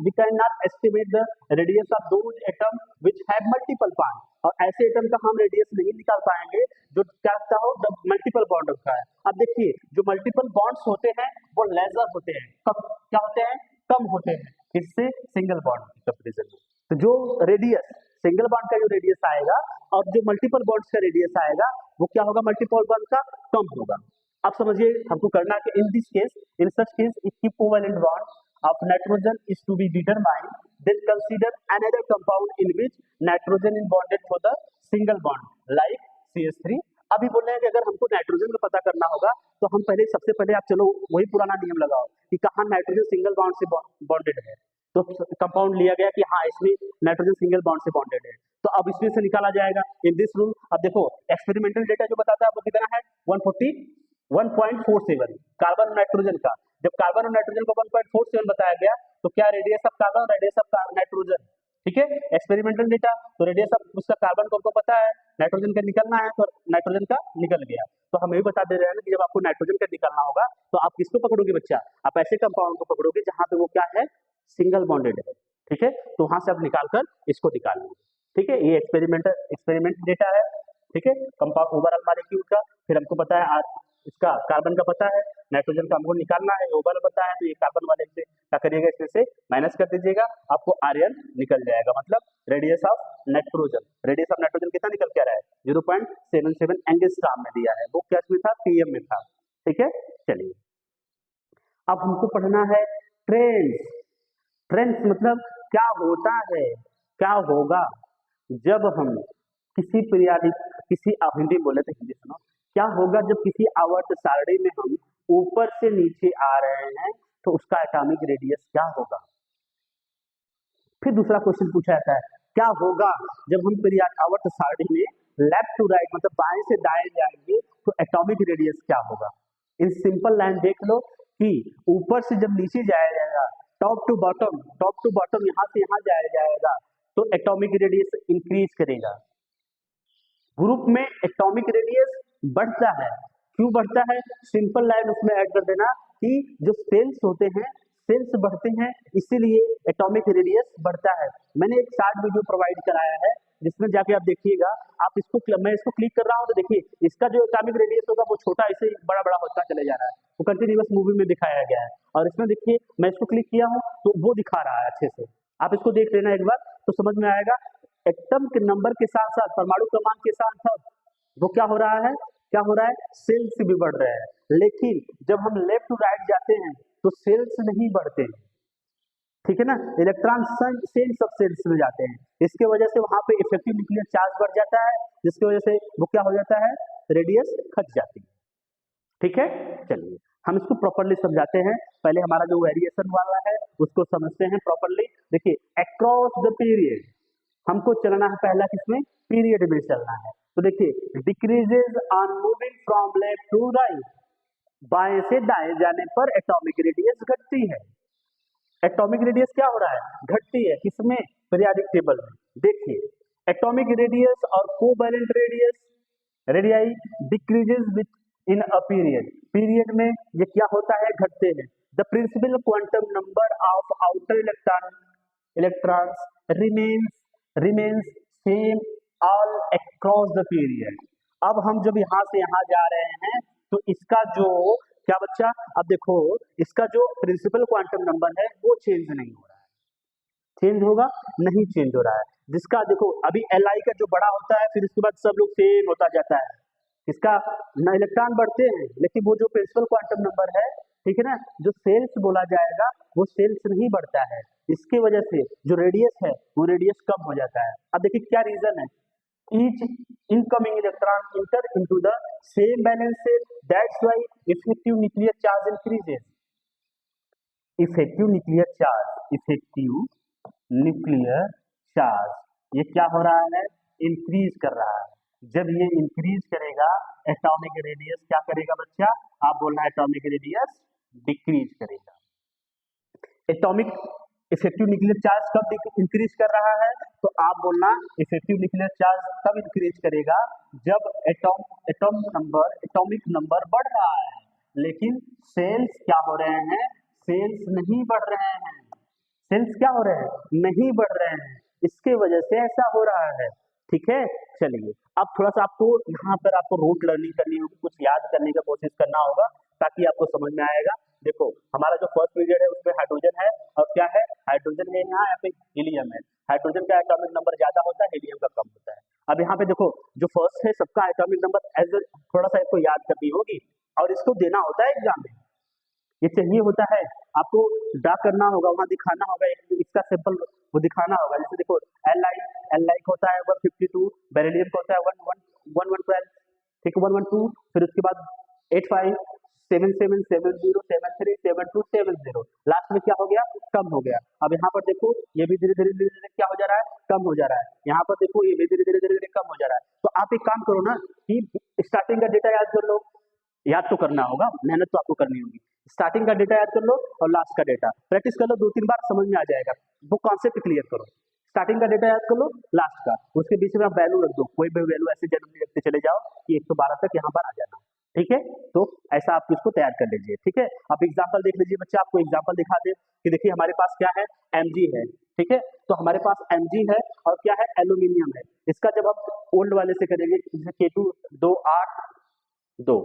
we cannot estimate the radius of those atom which have multiple bond, और ऐसे एटम का हम रेडियस नहीं निकाल पाएंगे जो क्या होता हो, द मल्टीपल बॉन्ड होता है। अब देखिए जो मल्टीपल बॉन्ड्स होते हैं वो लेजर होते हैं, क्या होते हैं, कम होते हैं, किससे, सिंगल बॉन्ड की कंपैरिजन में। तो जो रेडियस सिंगल बॉन्ड का जो रेडियस आएगा और जो मल्टीपल बॉन्ड्स का रेडियस आएगा वो क्या होगा, मल्टीपल बॉन्ड का कम होगा। अब समझिए हमको करना है कि in this case, in such case if covalent bond of nitrogen is to be determined, then consider another compound in which nitrogen is bonded for the single bond like CH3। अभी बोल रहे हैं कि अगर हमको नाइट्रोजन का पता करना होगा तो हम सबसे पहले आप चलो वही पुराना नियम लगाओ कि कहाँ नाइट्रोजन सिंगल बॉन्ड से बॉन्डेड है, तो कंपाउंड लिया गया कि हाँ इसमें नाइट्रोजन सिंगल बॉन्ड से बॉन्डेड है, तो अब इसमें से निकाला जाएगा इन दिस रूल। अब देखो एक्सपेरिमेंटल डेटा जो बताता है वो कितना है, 147 कार्बन और नाइट्रोजन का। जब कार्बन और नाइट्रोजन को 1.47 बताया गया तो क्या रेडियस ऑफ कार्बन और रेडियस ऑफ नाइट्रोजन, ठीक है, एक्सपेरिमेंटल डेटा, तो रेडियस ऑफ उसका कार्बन को हमको पता है, नाइट्रोजन का निकलना है तो नाइट्रोजन का निकल गया। तो हम ये बता दे रहे हैं कि जब आपको नाइट्रोजन का निकालना होगा तो आप किसको पकड़ोगे बच्चा, आप ऐसे कंपाउंड को पकड़ोगे जहां पे वो क्या है, सिंगल बॉन्डेड है। ठीक है, तो वहां से आप निकाल कर इसको निकाल लेंगे। ठीक है, ये एक्सपेरिमेंट डेटा है। ठीक है, कंपाउंड ओवरऑल मॉलिक्यूल का, फिर हमको पता है इसका कार्बन का पता है, नाइट्रोजन का हमको निकालना है, ओवरऑल पता है, तो ये कार्बन वाले से क्या करिएगा, इसमें से माइनस कर दीजिएगा, आपको आर्यन निकल जाएगा। मतलब रेडियस ऑफ नाइट्रोजन कितना निकल के आ रहा है, 0.77 एंगस्ट्रॉम में दिया है, वो क्या में था, PM में था। ठीक है, चलिए अब हमको पढ़ना है ट्रेंड्स मतलब क्या होता है, क्या होगा जब हम हिंदी बोले तो हिंदी सुनो, क्या होगा जब किसी आवर्त सारणी में हम ऊपर से नीचे आ रहे हैं तो उसका एटॉमिक रेडियस क्या होगा। फिर दूसरा क्वेश्चन पूछा जाता है, क्या होगा जब हम आवर्त सारणी में लेफ्ट टू राइट मतलब बाएं से दाएं जाएंगे तो एटॉमिक रेडियस क्या होगा। इन सिंपल लाइन देख लो कि ऊपर से जब नीचे जाया जाएगा, टॉप टू बॉटम यहां से यहां जाया जाएगा तो एटॉमिक रेडियस इंक्रीज करेगा। ग्रुप में एटॉमिक रेडियस बढ़ता है, क्यों बढ़ता है, सिंपल लाइन उसमें ऐड कर देना कि जो सेल्स होते हैं, सेल्स बढ़ते हैं इसीलिए एटॉमिक रेडियस बढ़ता है। मैंने एक शॉर्ट वीडियो प्रोवाइड कराया है जिसमें जाके आप देखिएगा, मैं इसको क्लिक कर रहा हूं तो देखिए इसका जो एटॉमिक रेडियस होगा वो छोटा ऐसे बड़ा बड़ा होता चले जा रहा है, वो कंटिन्यूअस मूवी में दिखाया गया है। और इसमें देखिए मैं इसको क्लिक किया हूं तो वो दिखा रहा है अच्छे से, आप इसको देख लेना एक बार तो समझ में आएगा। एटम के नंबर के साथ साथ परमाणु क्रमांक के साथ साथ वो क्या हो रहा है, क्या हो रहा है, सेल्स भी बढ़ रहे हैं। लेकिन जब हम लेफ्ट टू राइट जाते हैं तो सेल्स नहीं बढ़ते हैं, ठीक है ना, इलेक्ट्रॉन सेम सब सेल्स में जाते हैं। इसके वजह से वहां पे इफेक्टिव न्यूक्लियर चार्ज बढ़ जाता है, जिसकी वजह से वो क्या हो जाता है, रेडियस घट जाती है। ठीक है, चलिए हम इसको प्रॉपर्ली समझाते हैं। पहले हमारा जो वेरिएशन वाला है उसको समझते हैं प्रॉपर्ली। देखिए, अक्रॉस द पीरियड हमको चलना है, पहला किसमें, पीरियड में चलना है। तो देखिए, decreases on moving from left to right, बाएं से दाएं जाने पर एटॉमिक रेडियस घटती है। एटॉमिक रेडियस क्या हो रहा है, घटती है, किसमें, पीरियोडिक टेबल में। देखिए, एटॉमिक रेडियस और covalent radius radii decreases within a period, period में ये क्या होता है, घटते हैं। The principal quantum number of outer electrons remains same all across the period. अब हम जब यहाँ से यहाँ जा रहे हैं तो इसका जो क्या बच्चा, अब देखो इसका जो प्रिंसिपल क्वांटम नंबर है वो चेंज नहीं हो रहा है, चेंज होगा नहीं, चेंज हो रहा है। जिसका देखो अभी Li का जो बड़ा होता है, फिर उसके बाद सब लोग सेम होता जाता है, इसका न इलेक्ट्रॉन बढ़ते हैं, लेकिन वो जो प्रिंसिपल क्वांटम नंबर है, ठीक है ना, जो सेल्स बोला जाएगा वो सेल्स नहीं बढ़ता है। इसके वजह से जो रेडियस है वो रेडियस कम हो जाता है। अब देखिए क्या रीजन है, each incoming electron enter into the same valence shell, that's why effective nuclear charge increases. Effective nuclear charge ये क्या हो रहा है, इंक्रीज कर रहा है। जब ये इंक्रीज करेगा एटॉमिक रेडियस क्या करेगा बच्चा, आप बोलना एटॉमिक रेडियस डिक्रीज करेगा। एटॉमिक इफेक्टिव न्यूक्लियर चार्ज कब इंक्रीज कर रहा है, तो आप बोलना इफेक्टिव न्यूक्लियर चार्ज तब इंक्रीज करेगा जब एटॉमिक नंबर बढ़ रहा है, लेकिन सेल्स क्या हो रहे हैं, सेल्स नहीं बढ़ रहे हैं, सेल्स क्या हो रहे हैं, नहीं बढ़ रहे हैं। इसके वजह से ऐसा हो रहा है। ठीक है, चलिए अब थोड़ा सा आपको यहाँ पर आपको रूट लर्निंग करनी होगी, कुछ याद करने का कोशिश करना होगा ताकि आपको समझ में आएगा। देखो हमारा जो फर्स्ट पीरियड है उसमें हाइड्रोजन है और क्या है, हाइड्रोजन है यहाँ पे हीलियम है। हाइड्रोजन का एटॉमिक नंबर ज्यादा होता है, हीलियम का कम होता है। अब यहाँ पे देखो जो फर्स्ट है सबका एटॉमिक नंबर एज थोड़ा सा आपको याद करनी होगी और इसको देना होता है एग्जाम में, ये चाहिए होता है आपको, ड्रा करना होगा, वहां दिखाना होगा, इसका सिंपल वो दिखाना होगा। जैसे देखो एल होता है 152, बेरिलियम का होता है 1112, ठीक है 112, फिर उसके बाद 85 77 70 73 72 70, लास्ट में क्या हो गया, कम हो गया। अब यहाँ पर देखो ये भी धीरे धीरे धीरे क्या हो जा रहा है, कम हो जा रहा है। यहाँ पर देखो ये भी धीरे धीरे धीरे धीरे कम हो जा रहा है। तो आप एक काम करो ना कि स्टार्टिंग का डेटा याद कर लो, याद तो करना होगा, मेहनत तो आपको करनी होगी। स्टार्टिंग का डेटा याद कर लो और लास्ट का डेटा प्रैक्टिस कर लो, 2-3 बार समझ में आ जाएगा। वो कॉन्सेप्ट क्लियर करो, स्टार्टिंग का डेटा याद कर लो, लास्ट का, उसके बीच में आप वैल्यू रख दो, कोई भी वैल्यू ऐसे जनरली रखते चले जाओ कि 112 तक यहाँ पर आ जाना। ठीक है, तो ऐसा आप इसको तैयार कर लीजिए। ठीक है, अब एग्जाम्पल देख लीजिए बच्चे, आपको एग्जाम्पल दिखा दे कि देखिए हमारे पास क्या है, Mg है। ठीक है, तो हमारे पास Mg है और क्या है, एल्यूमिनियम है। इसका जब हम ओल्ड वाले से करेंगे, जैसे K2 2 8 2,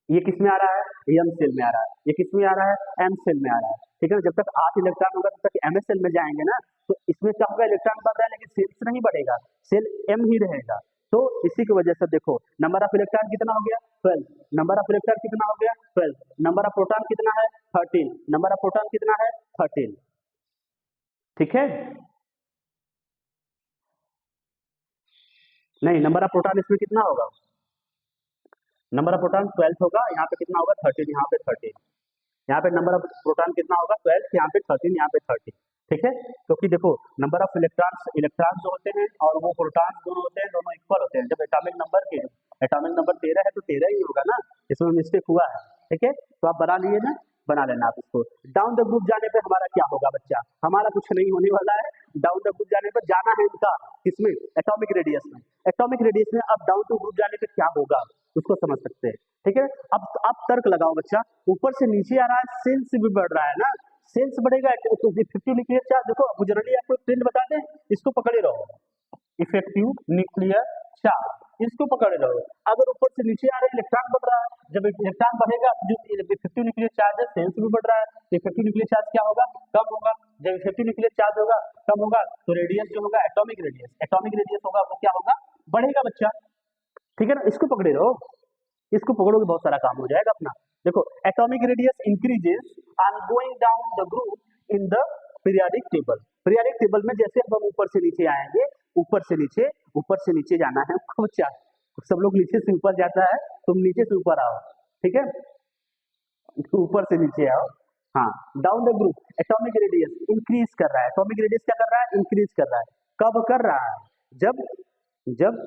ये किस में आ रहा है, एम सेल में आ रहा है, ये किस में आ रहा है, एम सेल में आ रहा है। ठीक है ना, जब तक 8 इलेक्ट्रॉन होगा तब तक एम सेल में जाएंगे ना, तो इसमें क्या होगा, इलेक्ट्रॉन बढ़ रहा है लेकिन सेल्स नहीं बढ़ेगा, सेल एम ही रहेगा। तो इसी की वजह से देखो नंबर ऑफ इलेक्ट्रॉन कितना हो गया, 12, नंबर ऑफ इलेक्ट्रॉन कितना हो गया, 12, नंबर ऑफ प्रोटॉन कितना है, 13, नंबर ऑफ प्रोटॉन कितना है, 13। ठीक है, नहीं नंबर ऑफ प्रोटॉन इसमें कितना होगा, नंबर ऑफ प्रोटॉन 12 होगा, यहाँ पे कितना होगा 13, यहाँ पे 13, यहाँ पे नंबर ऑफ प्रोटॉन कितना होगा 12, यहाँ पे 13, यहाँ पे 13। ठीक है, क्योंकि देखो नंबर ऑफ इलेक्ट्रॉन्स जो होते हैं और वो प्रोटॉन्स दोनों होते हैं, दोनों इक्वल होते हैं। जब एटॉमिक नंबर 13 है तो 13 ही होगा ना, इसमें मिस्टेक हुआ है। ठीक है, तो आप बना लिए ना, बना लेना आप इसको। डाउन द ग्रुप जाने पे हमारा क्या होगा बच्चा, हमारा कुछ नहीं होने वाला है। डाउन द ग्रुप जाने पर जाना है इनका किसमें, एटॉमिक रेडियस में। एटॉमिक रेडियस में अब डाउन टू ग्रुप जाने पे क्या होगा उसको समझ सकते हैं। ठीक है, अब तर्क लगाओ बच्चा, ऊपर से नीचे आ रहा है, सेल्स भी बढ़ रहा है ना, सेल्स बढ़ेगा तो इफेक्टिव न्यूक्लियर चार्ज, देखो जनरली आपको ट्रेंड बता दें, इसको पकड़े रहो, इफेक्टिव न्यूक्लियर चार्ज इसको पकड़े रहो। अगर ऊपर से नीचे आ रहे हैं इलेक्ट्रॉन बढ़ रहा है, जब इलेक्ट्रॉन बढ़ेगा जो इफेक्टिव न्यूक्लियर चार्ज है, सेल्स भी बढ़ रहा है, तो इफेक्टिव न्यूक्लियर चार्ज क्या होगा, कम होगा। जब इफेक्टिव न्यूक्लियर चार्ज होगा कम होगा तो रेडियस जो होगा एटॉमिक रेडियस होगा वो क्या होगा, बढ़ेगा बच्चा। ठीक है ना, इसको पकड़े रहो, इसको पकड़ोगे बहुत सारा काम हो जाएगा अपना। देखो atomic radius increases on going down the group in the periodic table. Periodic table में जैसे हम ऊपर से नीचे आएंगे, ऊपर से नीचे जाना है हमको बच्चा। सब लोग नीचे से ऊपर जाता है, तुम नीचे से ऊपर आओ, ठीक है, ऊपर से नीचे आओ। हाँ, down the group atomic radius increase कर रहा है। एटॉमिक रेडियस क्या कर रहा है, इंक्रीज कर रहा है। कब कर रहा है, जब जब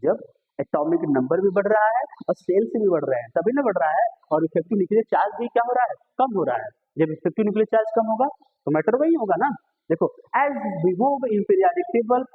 जब एटॉमिक नंबर भी बढ़ रहा है और सेल्स भी बढ़ रहे हैं, तभी ना बढ़ रहा है। और इफेक्टिव न्यूक्लियर चार्ज भी क्या हो रहा है, कम हो रहा है। जब इफेक्टिव न्यूक्लियर चार्ज कम होगा तो मैटर वही होगा ना। देखो as we move in periodic table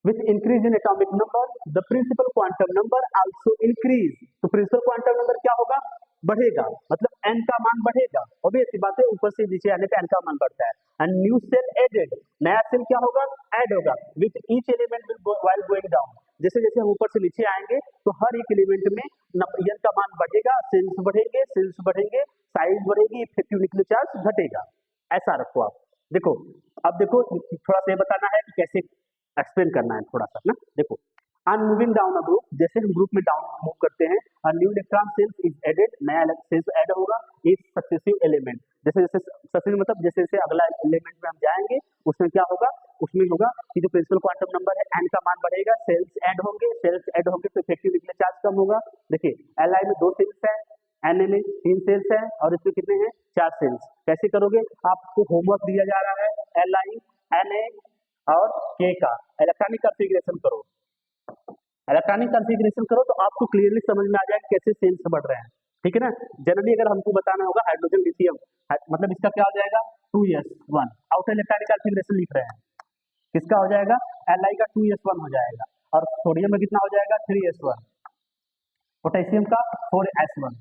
with increase in atomic number the principal quantum number also increase। तो principal quantum number क्या होगा, बढ़ेगा, मतलब n का मान बढ़ेगा। ऑब्वियस सी बात है, ऊपर से नीचे आने पे n का मान बढ़ता है। एंड न्यू सेल एडेड, नया सेल क्या होगा, ऐड होगा with each element while going down। जैसे जैसे हम ऊपर से नीचे आएंगे तो हर एक एलिमेंट में n का मान बढ़ेगा, सेल्स बढ़ेंगे, साइज बढ़ेगी, इफेक्टिव न्यूक्लियर चार्ज घटेगा। ऐसा रखो आप। देखो अब देखो थोड़ा सा ये बताना है कि कैसे एक्सप्लेन करना है थोड़ा सा ना। देखो on moving down a group, जैसे हम ग्रुप में डाउन मूव करते हैं, a new electron shells is added, नया सेल्स ऐड होगा इस सक्सेसिव एलिमेंट। जैसे जैसे सक्सेसिव मतलब जैसे जैसे अगला एलिमेंट में हम जाएंगे उसमें क्या होगा, उसमें होगा कि जो प्रिंसिपल क्वांटम नंबर है n का मान बढ़ेगा, सेल्स ऐड होंगे तो इफेक्टिव न्यूक्लियर चार्ज कम होगा। देखिए Li में 2 सेल्स है, Na में 3 सेल्स है और इसमें कितने हैं, 4 सेल्स। कैसे करोगे, आपको होमवर्क दिया जा रहा है Li, Na और K का इलेक्ट्रॉनिक कॉन्फ़िगरेशन करो। इलेक्ट्रॉनिक कॉन्फ़िगरेशन करो तो आपको क्लियरली समझ में आ जाएगा कैसे सेल्स बढ़ रहे हैं। ठीक है ना। जनरली अगर हमको बताना होगा हाइड्रोजन लिथियम, मतलब इसका क्या हो जाएगा 2s1, आउटर इलेक्ट्रॉनिक कॉन्फ़िगरेशन लिख रहे हैं, किसका हो जाएगा, Li का 2s1 हो जाएगा और सोडियम में कितना हो जाएगा 3s1, पोटेशियम का 4s1।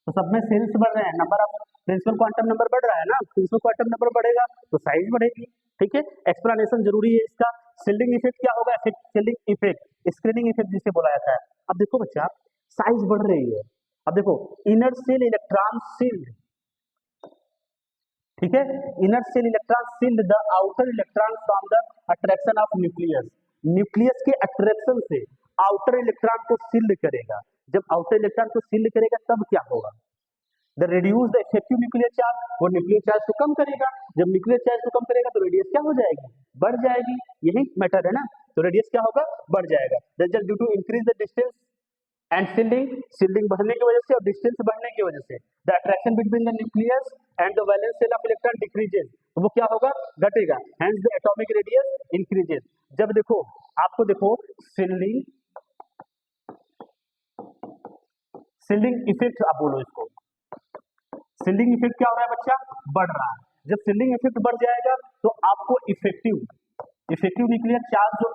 तो सब में सेल्स बढ़ रहे हैं, number of principal quantum number बढ़ रहा है ना, प्रिंसिपल क्वांटम नंबर बढ़ेगा तो साइज बढ़ेगी। ठीक है, एक्सप्लेनेशन जरूरी है इसका। शिल्डिंग इफेक्ट क्या होगा, शिल्डिंग इफेक्ट, स्क्रीनिंग इफेक्ट जिसे बोला जाता है। अब देखो बच्चा साइज बढ़ रही है, अब देखो इनर सेल इलेक्ट्रॉन शील्ड, ठीक है, inner cell electron shield the outer electron from the attraction of nucleus. Nucleus के अट्रैक्शन से आउटर इलेक्ट्रॉन को शील्ड करेगा। जब आउटर इलेक्ट्रॉन को शील्ड करेगा तब क्या होगा, the reduce the effective nuclear charge, वो न्यूक्लियर चार्ज को कम करेगा। जब न्यूक्लियर चार्ज को कम करेगा तो रेडियस क्या हो जाएगी, बढ़ जाएगी। यही मैटर है ना, तो रेडियस क्या होगा, बढ़ जाएगा। Result due to increase the distance and shielding बढ़ने की वजह से और डिस्टेंस बढ़ने की वजह से the attraction between the nucleus and the valence shell of electron decreases, तो वो क्या होगा, घटेगा। Hence the atomic radius increases. जब देखो आपको देखो शील्डिंग इफेक्ट, आप बोलो इसको, शील्डिंग इफेक्ट क्या हो रहा है बच्चा, बढ़ रहा है। जब शील्डिंग इफेक्ट बढ़ जाएगा तो आपको इफेक्टिव न्यूक्लियर चार्ज जो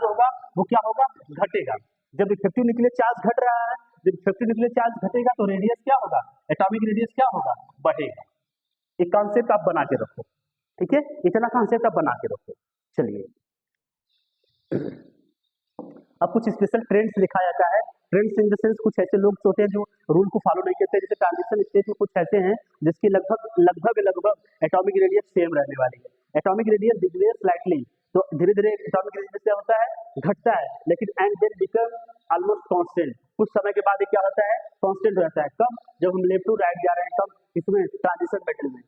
होगा वो क्या होगा, घटेगा। जब इफेक्टिव न्यूक्लियर चार्ज घट रहा है, जब इफेक्टिव न्यूक्लियर चार्ज घटेगा तो रेडियस क्या होगा, एटॉमिक रेडियस क्या होगा, बढ़ेगा। एक कॉन्सेप्ट आप बना के रखो, ठीक है, इतना कॉन्सेप्ट आप बना के रखो। चलिए अब कुछ स्पेशल ट्रेंड्स दिखाया जाता है। ट्रेंड्स इन द सेंस कुछ ऐसे लोग होते हैं जो रूल को फॉलो नहीं करते, जैसे ट्रांजिशन स्टेज में कुछ ऐसे हैं जिसकी लगभग एटॉमिक रेडियस सेम रहने वाली है। एटॉमिक रेडियस डिक्लेयर स्लाइटली, तो धीरे धीरे एटॉमिक रेडियस क्या होता है, घटता है, लेकिन and then become almost constant. कुछ समय के बाद क्या होता है, कांस्टेंट हो जाता है। कब, जब हम लेफ्ट टू राइट जा रहे हैं, कब, इसमें ट्रांजिशन मेटल में।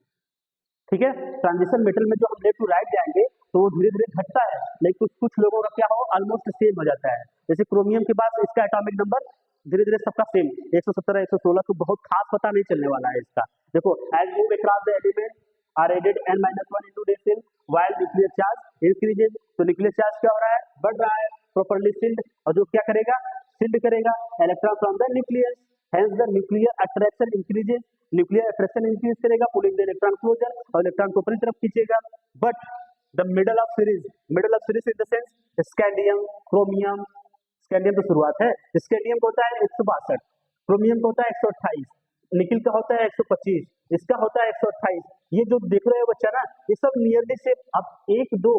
ठीक है, ट्रांजिशन मेटल में जो हम लेफ्ट टू राइट जाएंगे तो वो धीरे धीरे घटता है, लेकिन कुछ लोगों का क्या हो, ऑलमोस्ट सेम हो जाता है। जैसे क्रोमियम के पास इसका एटॉमिक नंबर धीरे धीरे सबका सेम 117 116, तो बहुत खास पता नहीं चलने वाला है इसका। देखो as move across the element are added n-1 into day cell while nuclear charge increases, तो न्यूक्लियर चार्ज क्या हो रहा है, बढ़ रहा है, प्रॉपर्ली शील्ड, और जो क्या करेगा, शील्ड करेगा electron from the nucleus, hence the nuclear attraction increases, nuclear attraction increase करेगा, पुलिंग द इलेक्ट्रॉन क्लोजर, और इलेक्ट्रॉन को अपनी तरफ खींचेगा। But the middle of series in the sense scandium, chromium, scandium तो शुरुआत है, स्कैंडियम का होता है 162, क्रोमियम का होता है 128, निकिल का होता है 125, इसका होता है 128। ये जो देख रहे हो बच्चा ना, ये सब नियरली से, अब एक दो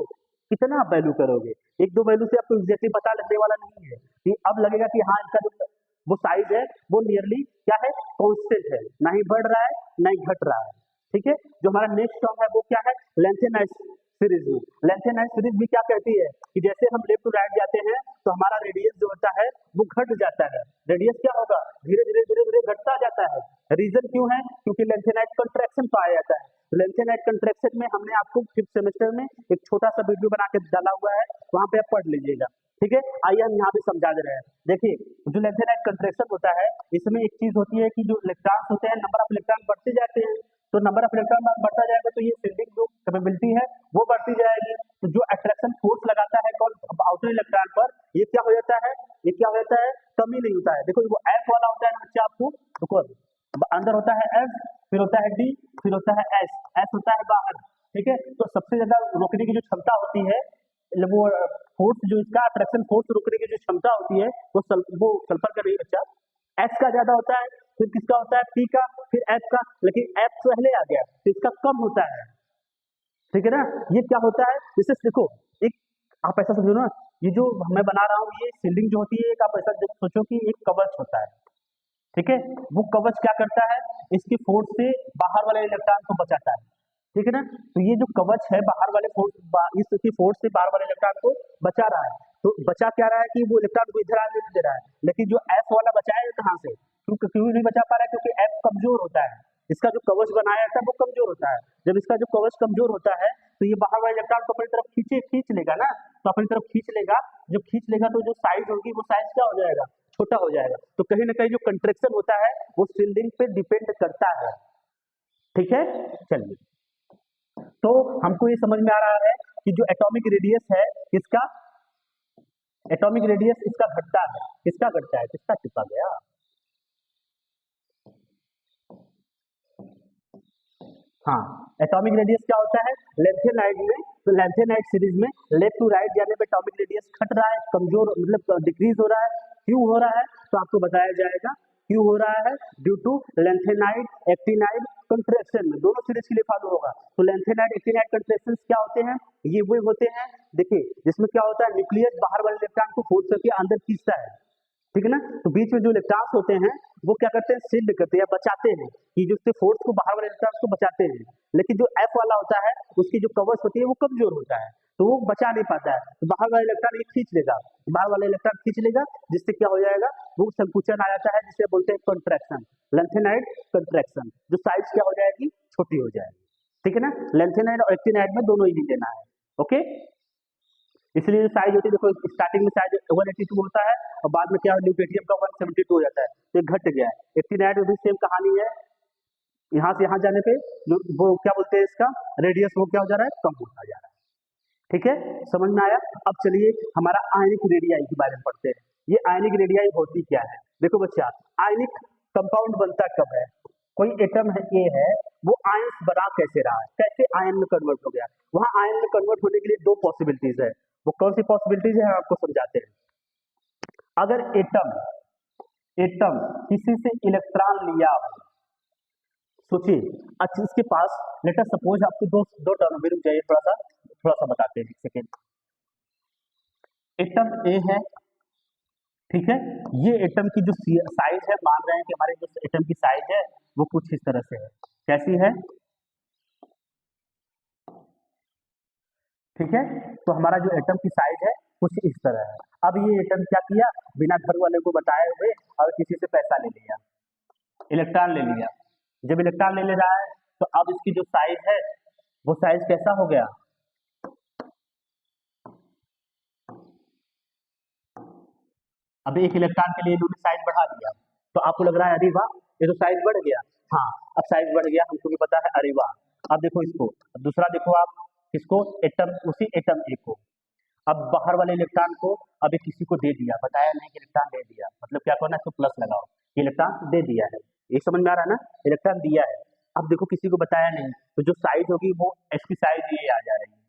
कितना आप वैल्यू करोगे, एक दो वैल्यू से आपको एग्जैक्टली पता लगने वाला नहीं है। कि अब लगेगा कि हाँ इसका जो वो साइज है वो नियरली क्या है, कांस्टेंट है, ना ही बढ़ रहा है ना ही घट रहा है। ठीक है। जो हमारा नेक्स्ट टर्म है वो क्या है, लेंथ एंड हाइट सीरीज में। लेंथ एंड हाइट सीरीज भी क्या कहती है कि जैसे हम लेफ्ट टू राइट जाते हैं तो हमारा रेडियस जो होता है वो घट जाता है। रेडियस क्या होगा, धीरे धीरे धीरे धीरे घटता जाता है। रीजन क्यों है, क्योंकि लेंथ एंड हाइट कंट्रैक्शन पाया जाता है। लेंथ एंड हाइट कंट्रैक्शन में हमने आपको 5th सेमेस्टर में एक छोटा सा वीडियो बना के डाला हुआ है, वहां पे आप पढ़ लीजिएगा। ठीक है, आइए हम यहाँ भी समझा दे रहे हैं। देखिए, जो लेंथ एंड हाइट कंट्रैक्शन होता है इसमें एक चीज होती है कि जो इलेक्ट्रॉन्स होते हैं, नंबर ऑफ इलेक्ट्रॉन बढ़ते जाते हैं। तो नंबर ऑफ इलेक्ट्रॉन बढ़ता जाएगा तो ये फील्डिंग जो कैपेबिलिटी है वो बढ़ती जाएगी। तो जो अट्रैक्शन फोर्स लगाता है कौन, आउटर इलेक्ट्रॉन पर, ये क्या हो जाता है, ये क्या हो जाता है, कम ही नहीं होता है। देखो वो एफ वाला होता है ना बच्चे, आपको देखो अंदर होता है एफ, फिर होता है डी, फिर होता है एस, एस होता है बाहर। ठीक है, तो सबसे ज्यादा रोकने की जो क्षमता होती है, वो फोर्स जो इसका अट्रैक्शन फोर्स रोकने की जो क्षमता होती है वो सल्फर का नहीं बच्चा, एस का ज्यादा होता है, फिर किसका होता है, पी का, फिर एफ का। लेकिन एफ पहले आ गया तो इसका कम होता है। ठीक है ना, ये क्या होता है, जैसे देखो एक, आप ऐसा समझो ना, ये जो मैं बना रहा हूँ ये सील्डिंग जो होती है, एक आप ऐसा सोचो कि एक कवच होता है। ठीक है, वो कवच क्या करता है, इसकी फोर्स से बाहर वाले इलेक्ट्रॉन को बचाता है। ठीक है ना, तो ये जो कवच है बाहर वाले फोर्स, इसकी फोर्स से बाहर वाले इलेक्ट्रॉन को बचा रहा है। तो बचा क्या रहा है कि वो इलेक्ट्रॉन को इधर आने नहीं दे रहा है। लेकिन जो एफ वाला बचाएगा कहाँ से, क्यों नहीं बचा पा रहा है, क्योंकि एफ कमजोर होता है। इसका जो कवच बनाया था वो कमजोर होता है। जब इसका जो कवच कमजोर होता है तो ये बाहर वाले इलेक्ट्रॉन को अपनी तरफ खींच लेगा ना, तो अपनी तरफ खींच लेगा। जब खींच लेगा तो जो साइज होगी वो साइज क्या हो जाएगा, छोटा हो जाएगा। तो कहीं ना कहीं जो कंट्रैक्शन होता है वो शील्डिंग पे डिपेंड करता है। ठीक है, चलिए, तो हमको ये समझ में आ रहा है कि जो एटॉमिक रेडियस है इसका, एटॉमिक रेडियस इसका घटता है। किसका घटता है, किसका टिपा गया, हाँ, एटॉमिक रेडियस क्या होता है, लेंथेनाइड में, तो लेंथेनाइड सीरीज में लेफ्ट टू राइट जाने पे एटॉमिक रेडियस घट रहा है, कमजोर मतलब डिक्रीज हो रहा है। क्यों हो रहा है, तो आपको बताया जाएगा क्यों हो रहा है, due to lanthanide actinide contraction में, दोनों सीरीज के लिए फॉलो होगा। तो लेंथेनाइड एक्टिनाइड कंट्रैक्शन क्या होते हैं, ये वो होते हैं, देखिए जिसमें क्या होता है, न्यूक्लियस बाहर वाले इलेक्ट्रॉन को फोर्स करके अंदर खींचता है। ठीक है ना, तो बीच में जो इलेक्ट्रॉन्स होते हैं वो क्या करते हैं, शील्ड करते हैं या बचाते हैं, कि जो उसके फोर्स को बाहर वाले इलेक्ट्रॉन्स को बचाते हैं। लेकिन जो एफ वाला होता है उसकी जो कवच होती है वो कमजोर होता है, तो वो बचा नहीं पाता है। तो बाहर वाला इलेक्ट्रॉन ये खींच लेगा, बाहर वाला इलेक्ट्रॉन खींच लेगा, जिससे क्या हो जाएगा, वो संकुचन आ जाता है, जिसे बोलते हैं कंट्रैक्शन, लेंथेनाइड कंट्रैक्शन। जो साइज क्या हो जाएगी, छोटी हो जाएगी। ठीक है ना, लेंथेनाइड और एक्टिनाइड में दोनों ही लेना है। ओके, इसलिए जो साइज होती है, देखो स्टार्टिंग में साइज 182 होता है और बाद में क्या है, ल्यूटेरियम का 172 हो जाता है, तो ये घट गया है। 89 में भी सेम कहानी है, यहाँ से यहाँ जाने पे वो क्या बोलते हैं, इसका रेडियस वो क्या हो जा रहा है, कम होता जा रहा है। ठीक है, समझ में आया। अब चलिए हमारा आयनिक रेडियाई के बारे में पढ़ते हैं। ये आयनिक रेडियाई होती क्या है, देखो बच्चा, आयनिक कंपाउंड बनता कब है, कोई एटम है ए है, वो आयंस बना कैसे रहा है, कैसे आयन में कन्वर्ट हो गया। वहां आयन में कन्वर्ट होने के लिए दो पॉसिबिलिटीज है, वो कौन सी पॉसिबिलिटीज है आपको समझाते हैं। अगर एटम एटम किसी से इलेक्ट्रॉन लिया, सोचिए, अच्छा इसके पास लेट अस सपोज, आपको दो टर्म में रुक जाइए, थोड़ा सा बताते हैं, एक सेकेंड। एटम ए है, ठीक है, ये एटम की जो साइज है, मान रहे हैं कि हमारे जो एटम की साइज है वो कुछ इस तरह से है, कैसी है, ठीक है। तो हमारा जो एटम की साइज है कुछ इस तरह है। अब ये एटम क्या किया, बिना घर वाले को बताए हुए और किसी से पैसा ले लिया, इलेक्ट्रॉन ले लिया। जब इलेक्ट्रॉन ले रहा है तो अब इसकी जो साइज है वो साइज कैसा हो गया, अब एक इलेक्ट्रॉन के लिए इन्होंने साइज बढ़ा दिया, तो आपको लग रहा है अरे वाह ये तो साइज बढ़ गया, हाँ अब साइज बढ़ गया, हमको भी पता है, अरे वाह। अब देखो इसको, दूसरा देखो आप, किसको, एटम, उसी एटम ए को, अब बाहर वाले इलेक्ट्रॉन को अभी किसी को दे दिया, बताया नहीं कि इलेक्ट्रॉन दे दिया, मतलब क्या करना है, इसको प्लस लगाओ, इलेक्ट्रॉन दे दिया है, ये समझ में आ रहा है ना, इलेक्ट्रॉन दिया है। अब देखो किसी को बताया नहीं, तो जो साइज होगी वो इसकी साइज ये आ जा रही है।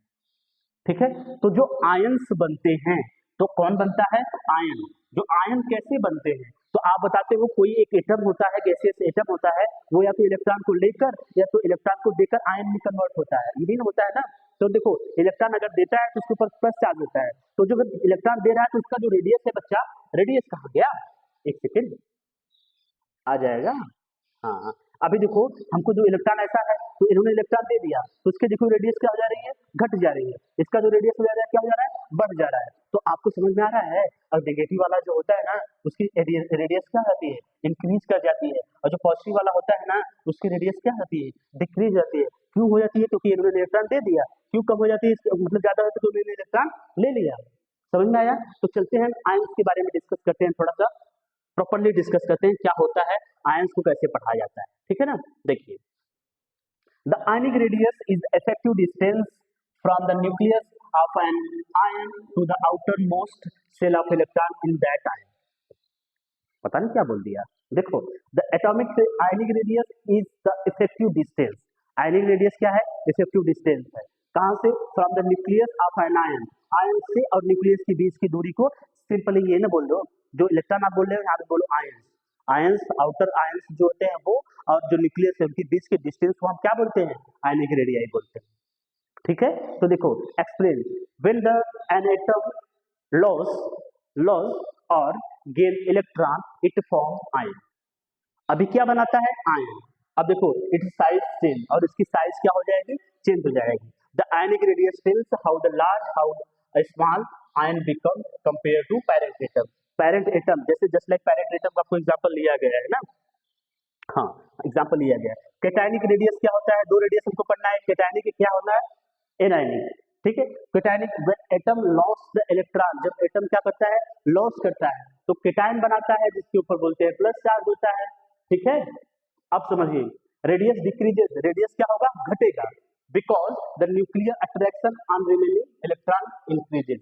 ठीक है, तो जो आयंस बनते हैं, तो कौन बनता है, आयन। जो आयन कैसे बनते हैं, तो आप बताते हो, कोई एक एटम होता है, गैसियस एटम होता है, वो या तो इलेक्ट्रॉन को लेकर या तो इलेक्ट्रॉन को देकर आयन में कन्वर्ट होता है, यही ना होता है ना। तो देखो इलेक्ट्रॉन अगर देता है तो उसके ऊपर प्लस चार्ज होता है, तो जो इलेक्ट्रॉन दे रहा है तो उसका जो रेडियस है बच्चा, रेडियस कहाँ गया, एक सेकेंड आ जाएगा, हाँ अभी देखो हमको जो इलेक्ट्रॉन ऐसा है, तो इन्होंने इलेक्ट्रॉन दे दिया, तो इसकी देखो रेडियस क्या हो जा रही है, घट जा रही है, इसका जो रेडियस हो जा रहा है क्या हो जा रहा है, बढ़ जा रहा है। तो आपको समझ में आ रहा है, और नेगेटिव वाला जो होता है ना उसकी रेडियस क्या होती है, इंक्रीज कर जाती है, और जो पॉजिटिव वाला होता है ना उसकी रेडियस क्या होती है, डिक्रीज जाती है। क्यों हो जाती है, क्योंकि इन्होंने इलेक्ट्रॉन दे दिया। क्यों कम हो जाती है, मतलब ज्यादा होता है तो इन्होंने इलेक्ट्रॉन ले लिया। समझ में आया? तो चलते हैं आयंस के बारे में डिस्कस करते हैं, थोड़ा सा प्रॉपर्ली डिस्कस करते हैं क्या होता है, आयंस को कैसे पढ़ा जाता है। ठीक है ना, देखिए the ionic radius is effective distance from the nucleus of an ion to the outermost shell of electron in that ion. पता नहीं क्या बोल दिया, देखो the atomic ionic radius is the effective distance. Ionic radius क्या है, effective distance है, कहां से, from the nucleus of an ion, ion से और न्यूक्लियस के बीच की दूरी को सिंपली ये ना बोल दो, जो इलेक्ट्रॉन आप बोल रहे हो यहाँ पे बोलो आयंस, आयंस आउटर आयंस जो होते हैं वो, और जो न्यूक्लियस है उनके बीच के डिस्टेंस को हम क्या बोलते हैं, आयनिक रेडियाई बोलते हैं। ठीक है, तो देखो explain when the an atom loss or gain electron it form ion. अभी क्या बनाता है, आयन। अब देखो इट साइज चेंज, और इसकी साइज क्या हो जाएगी, चेंज हो जाएगी। The ionic radius tells how the large how small ion become compare to parent atom. Parent atom जैसे जस्ट लाइक पैरेंट एटम का आपको एग्जांपल लिया गया है ना, हाँ एग्जांपल लिया गया है। कैटायनिक रेडियस क्या होता है, दो रेडियस हमको पढ़ना है, कैटायनिक क्या होना है, एनायनिक। ठीक है, cationic when atom loss the electron, जब एटम क्या करता है, लॉस करता है तो कैटायन बनाता है जिसके ऊपर बोलते हैं प्लस चार्ज होता है। ठीक है, अब समझिए रेडियस डिक्रीजेस, रेडियस क्या होगा, घटेगा, because the nuclear attraction on remaining electron increases.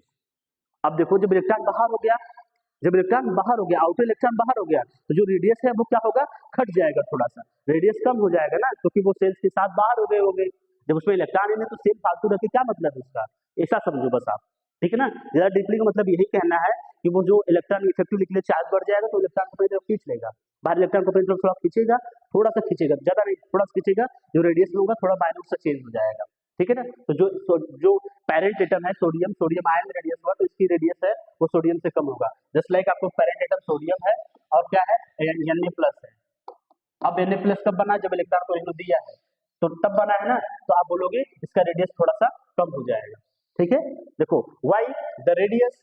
अब देखो जब इलेक्ट्रॉन बाहर हो गया, जब इलेक्ट्रॉन बाहर हो गया, आउटर इलेक्ट्रॉन बाहर हो गया, तो जो रेडियस है वो क्या होगा, घट जाएगा, थोड़ा सा रेडियस कम हो जाएगा ना, क्योंकि वो सेल्स के साथ बाहर हो गए होंगे। जब उसमें इलेक्ट्रॉन है तो सेल फालतू रखे क्या मतलब है उसका, ऐसा समझो बस आप। ठीक है ना, ज्यादा डीपली का मतलब यही कहना है कि वो जो इलेक्ट्रॉन इफेक्टिव निकले चार्ज बढ़ जाएगा तो इलेक्ट्रॉन को अपनी तरफ खींच लेगा, बाहर इलेक्ट्रॉन को अपनी तरफ थोड़ा खींचेगा, थोड़ा सा खींचेगा, ज्यादा नहीं, थोड़ा सा खींचेगा, जो रेडियस में होगा थोड़ा माइनस से चेंज हो जाएगा। ठीक है ना, तो जो पैरेंट एटम है सोडियम, सोडियम आयन रेडियस हुआ तो इसकी रेडियस है वो सोडियम से कम होगा। जस्ट लाइक आपको पैरेंट एटम सोडियम है और क्या है, Na+ है। अब Na+ कब बना, जब इलेक्ट्रॉन को इन्होंने दिया है तो तब बना है ना, तो आप बोलोगे इसका रेडियस थोड़ा सा कम हो जाएगा। ठीक है, देखो why the radius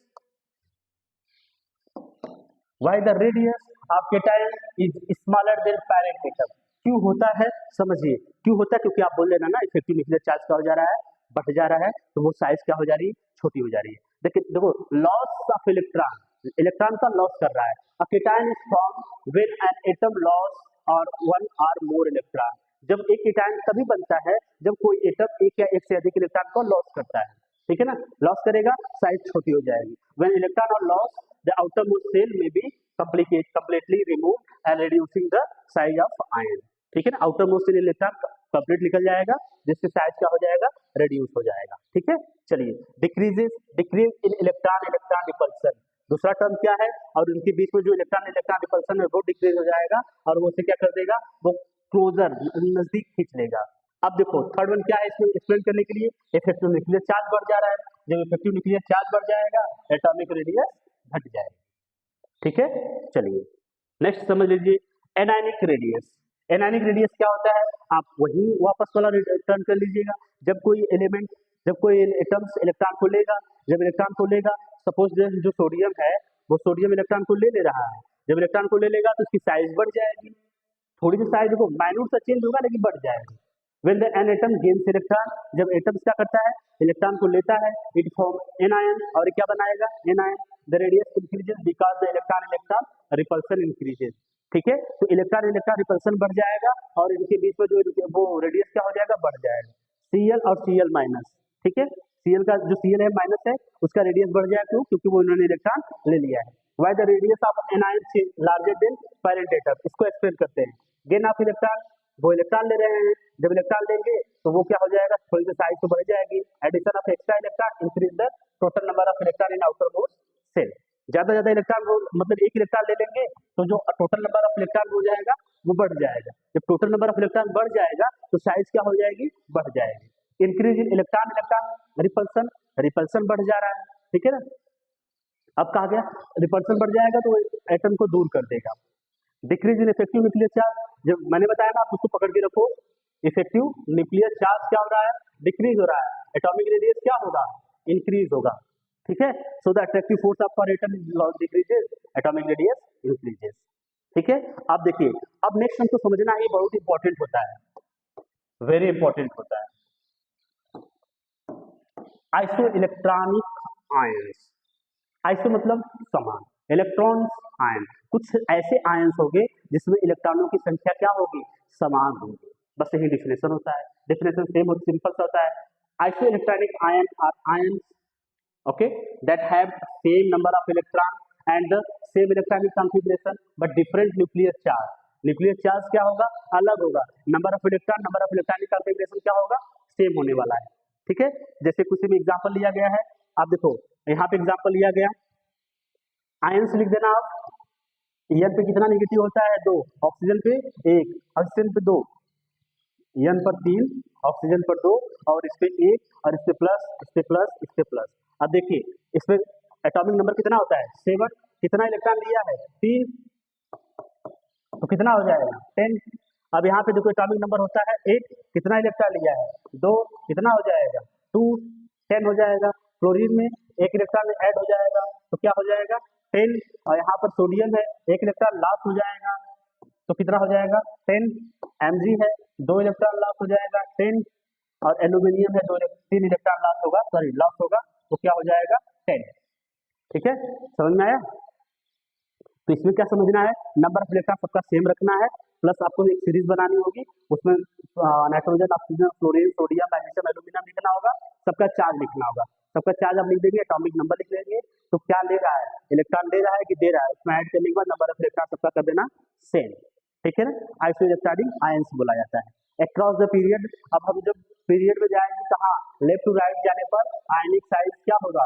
of cation is smaller than parent atom. क्यों होता है समझिए, क्यों होता है, क्योंकि आप बोल लेना ना इफेक्टिव न्यूक्लियर चार्ज क्या हो जा रहा है, बढ़ जा रहा है, तो वो साइज क्या हो जा रही है, छोटी हो जा रही है। देखिए देखो लॉस ऑफ इलेक्ट्रॉन, इलेक्ट्रॉन का लॉस कर रहा है। A cation is form when an atom loss or one or more electron. जब एक कैटायन तभी बनता है जब कोई एटम एक या एक से अधिक इलेक्ट्रॉन को लॉस करता है। ठीक है ना, लॉस करेगा साइज छोटी हो जाएगी। व्हेन इलेक्ट्रॉन और लॉस द आउटरमोस्ट शेल में B completely removed and reducing the size of ion। ठीक है ना, आउटरमोस्ट शेल इलेक्ट्रॉन कंप्लीट निकल जाएगा जिससे साइज क्या हो जाएगा, रिड्यूस हो जाएगा। ठीक है, चलिए डिक्रीज इन इलेक्ट्रॉन रिपल्सन, दूसरा टर्म क्या है, और उनके बीच में जो इलेक्ट्रॉन रिपल्सन है वो डिक्रीज हो जाएगा, और वो उसे क्या कर देगा, वो क्लोजर नजदीक खींच लेगा। अब देखो थर्ड वन क्या है, इसमें एक्सप्लेन करने के लिए इफेक्टिव न्यूक्लियर चार्ज बढ़ जा रहा है, जब इफेक्टिव न्यूक्लियर चार्ज बढ़ जाएगा एटॉमिक रेडियस घट जाएगा। ठीक है, चलिए नेक्स्ट समझ लीजिए एनायनिक रेडियस। एनायनिक रेडियस क्या होता है, आप वही वापस वाला रिटर्न कर लीजिएगा। जब कोई एलिमेंट, जब कोई एटम्स इलेक्ट्रॉन को लेगा, जब इलेक्ट्रॉन को लेगा, सपोज जो सोडियम है वो सोडियम इलेक्ट्रॉन को ले रहा है, जब इलेक्ट्रॉन को ले लेगा तो उसकी साइज बढ़ जाएगी, थोड़ी सी साइज को माइन्यूट सा चेंज होगा लेकिन बढ़ जाएगी। When the an atom gains electron, जब एटम्स क्या करता है, इलेक्ट्रॉन को लेता है, इट फॉर्म एनायन, और क्या बनाएगा, anion. The radius increases because the electron repulsion increases. ठीक है, तो इलेक्ट्रॉन रिपल्सन बढ़ जाएगा और इनके बीच में जो वो रेडियस क्या हो जाएगा, बढ़ जाएगा। Cl और Cl माइनस, ठीक है, Cl का जो Cl है माइनस है उसका रेडियस बढ़ जाएगा, क्यों, क्योंकि वो इन्होंने इलेक्ट्रॉन ले लिया है। Why the radius of anion larger than parent atom, इसको एक्सप्लेन करते हैं। गेन ऑफ इलेक्ट्रॉन, वो इलेक्ट्रॉन ले रहे हैं, जब इलेक्ट्रॉन लेंगे तो वो क्या हो जाएगा, थोड़ी सी साइज तो बढ़ जाएगी। Addition of extra electron increase the total number of electron in outermost shell. ज्यादा इलेक्ट्रॉन मतलब एक इलेक्ट्रॉन ले लेंगे तो जो टोटल नंबर ऑफ इलेक्ट्रॉन हो जाएगा वो बढ़ जाएगा। जब टोटल नंबर ऑफ इलेक्ट्रॉन बढ़ जाएगा तो साइज क्या हो जाएगी, बढ़ जाएगी। Increase in electron repulsion, repulsion बढ़ जा रहा है। ठीक है ना, अब कहा गया रिपल्सन बढ़ जाएगा तो एटम को दूर कर देगा। Decrease in effective nuclear charge, जब मैंने बताया ना आप उसको पकड़ के रखो, इफेक्टिव न्यूक्लियर चार्ज क्या हो रहा है, डिक्रीज हो रहा है, एटॉमिक रेडियस क्या होगा, इंक्रीज होगा। ठीक है, so the attractive force of for atom decreases, atomic radius increases. ठीक है, अब देखिए, अब नेक्स्ट हमको समझना है, बहुत इंपॉर्टेंट होता है, वेरी इंपॉर्टेंट होता है, आइसो इलेक्ट्रॉनिक आयंस। आइसो मतलब समान, इलेक्ट्रॉन्स आयन, कुछ ऐसे आयंस होंगे जिसमें इलेक्ट्रॉनों की संख्या क्या होगी, समान होगी। बस यही डिफिनेशन होता है, डिफिनेशन सेम सिंपल सा होता है। Isoelectronic ion are ions, okay, that have same number of electron and the same electronic configuration but different nuclear charge। Nuclear charge क्या होगा, अलग होगा, number of electron, number of electronic configuration क्या होगा, same होने वाला है। ठीक है, जैसे कुछ में एग्जांपल लिया गया है, आप देखो यहाँ पे एग्जांपल लिया गया, आयंस लिख देना आप, एन पे कितना नेगेटिव होता है, 2, ऑक्सीजन पे 1, ऑक्सीजन पे 2, एन पर 3, ऑक्सीजन पर 2, और इस पे 1, और इस पे प्लस, इस पे प्लस, इस पे प्लस। अब देखिए इसमें एटॉमिक नंबर कितना होता है, 7, कितना इलेक्ट्रॉन लिया है, 3, तो कितना हो जाएगा, 10। अब यहाँ पे देखो एटॉमिक नंबर होता है 8, कितना इलेक्ट्रॉन लिया है, 2, कितना हो जाएगा, 2, 10 हो जाएगा। क्लोरीन में 1 इलेक्ट्रॉन ऐड हो जाएगा, तो क्या हो जाएगा, 10, और यहाँ पर सोडियम है, 1 इलेक्ट्रॉन लॉस हो जाएगा, तो कितना हो जाएगा, 10। Mg है, 2 इलेक्ट्रॉन लॉस हो जाएगा, 10, और एल्यूमिनियम है, 3 इलेक्ट्रॉन लॉस होगा, सॉरी लॉस होगा, तो क्या हो जाएगा, 10। ठीक है, समझ में आया। तो इसमें क्या समझना है, नंबर ऑफ इलेक्ट्रॉन सबका सेम रखना है, प्लस आपको एक सीरीज बनानी होगी, उसमें nitrogen, oxygen, fluorine, sodium, magnesium, aluminium लिखना होगा, सबका चार्ज लिखना होगा, सबका चार्ज आप लिख देंगे, एटॉमिक नंबर लिख लेंगे, तो क्या ले रहा है, इलेक्ट्रॉन ले रहा है कि दे रहा है, उसमें ऐड करने के बाद नंबर ऑफ इलेक्ट्रॉन सबका कर देना सेम। ठीक है ना, आइसो इलेक्ट्रॉनिक आयंस बोला जाता है। अक्रॉस द पीरियड, अब हम जब पीरियड में जाएंगे कहाँ, लेफ्ट टू राइट जाने पर आयनिक साइज क्या होगा,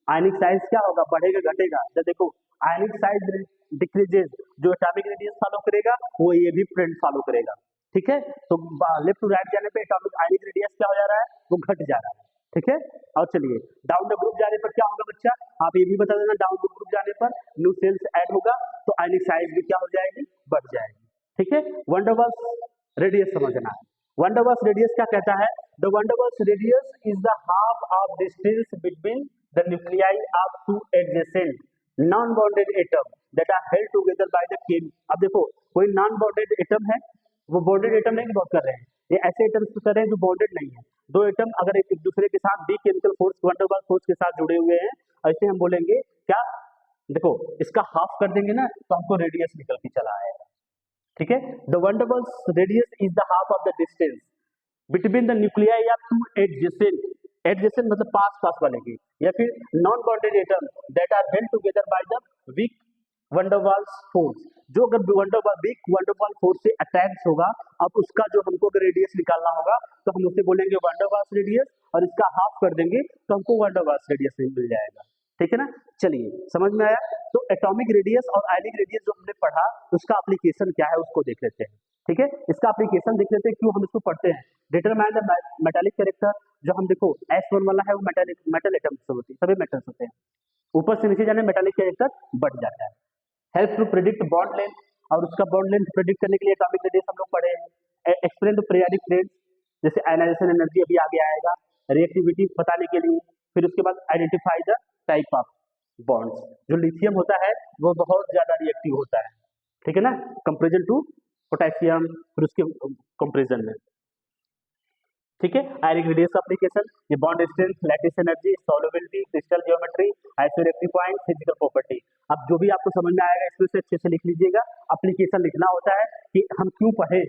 आयनिक साइज क्या होगा, बढ़ेगा घटेगा, तो देखो आयनिक साइज डिक्रीजेस, जो एटॉमिक रेडियस फॉलो करेगा वो ये भी ट्रेंड फॉलो करेगा। ठीक है, तो लेफ्ट टू राइट जाने पे एटॉमिक आयनिक रेडियस क्या हो जा रहा है, वो घट जा रहा है। ठीक है, और चलिए डाउन द ग्रुप जाने पर क्या होगा बच्चा, आप ये भी बता देना, डाउन द ग्रुप जाने पर न्यू सेल्स ऐड होगा, तो आयनिक साइज भी क्या हो जाएगी, बढ़ जाएगी। ठीक है, वैन डर वाल्स रेडियस समझना है, वैन डर वाल्स रेडियस क्या कहता है, the van der Waals radius is the half of distance between the nuclei of 2 adjacent non bonded atom that are held together by the chem. अब देखो कोई non bonded atom है, वो bonded atom नहीं बात कर रहे हैं, ये ऐसे एटम्स कर रहे हैं जो बॉन्डेड नहीं है। दो एटम अगर एक दूसरे के साथ the chemical force, van der Waals force के साथ जुड़े हुए हैं, ऐसे हम बोलेंगे क्या, देखो इसका हाफ कर देंगे ना तो हमको रेडियस निकल के चला आएगा। ठीक है, the van der Waals radius is the half of the distance between the nuclei of 2 adjacent, adjacent मतलब पास पास वाले की, या फिर non bonded atom that are held together by the weak van der Waals force, जो अगर weak van der Waals force से अटैच होगा, अब उसका जो हमको अगर रेडियस निकालना होगा तो हम उसे बोलेंगे वैन डर वाल्स रेडियस, और इसका हाफ कर देंगे तो हमको वैन डर वाल्स रेडियस मिल जाएगा। ठीक है ना, चलिए समझ में आया। तो एटॉमिक रेडियस और आयनिक रेडियस जो हमने पढ़ा उसका एप्लीकेशन क्या है उसको देख लेते हैं। ठीक है, इसका एप्लीकेशन देख लेते हैं, क्यों हम इसको पढ़ते हैं। डिटरमाइन द मेटालिक कैरेक्टर, जो हम देखो S1 वाला है वो मेटल एटम्स होती है, सभी मेटल्स होते हैं, ऊपर से नीचे जाने मेटालिक कैरेक्टर बढ़ जाता है। Help to predict bond length, और उसका बॉन्ड लेंथ प्रेडिक्ट करने के लिए एटॉमिक रेडियस हम लोग पढ़े हैं। एक्सप्लेन द पीरियोडिक टेबल, जैसे आयनाइजेशन एनर्जी अभी आगे आएगा, रिएक्टिविटी बताने के लिए, फिर उसके बाद identify the type of bonds, जो लिथियम होता है वो बहुत ज्यादा रिएक्टिव होता है, ठीक है ना, कंपेरिजन टू पोटेशियम, फिर उसके कंपेरिजन में। ठीक है, आयनिक रेडियस एप्लीकेशन, ये bond strength, lattice energy, solubility, crystal geometry, isoelectric point, physical property. अब जो भी आपको समझ में आएगा इसमें से अच्छे से लिख लीजिएगा। एप्लीकेशन लिखना होता है कि हम क्यों पढ़े,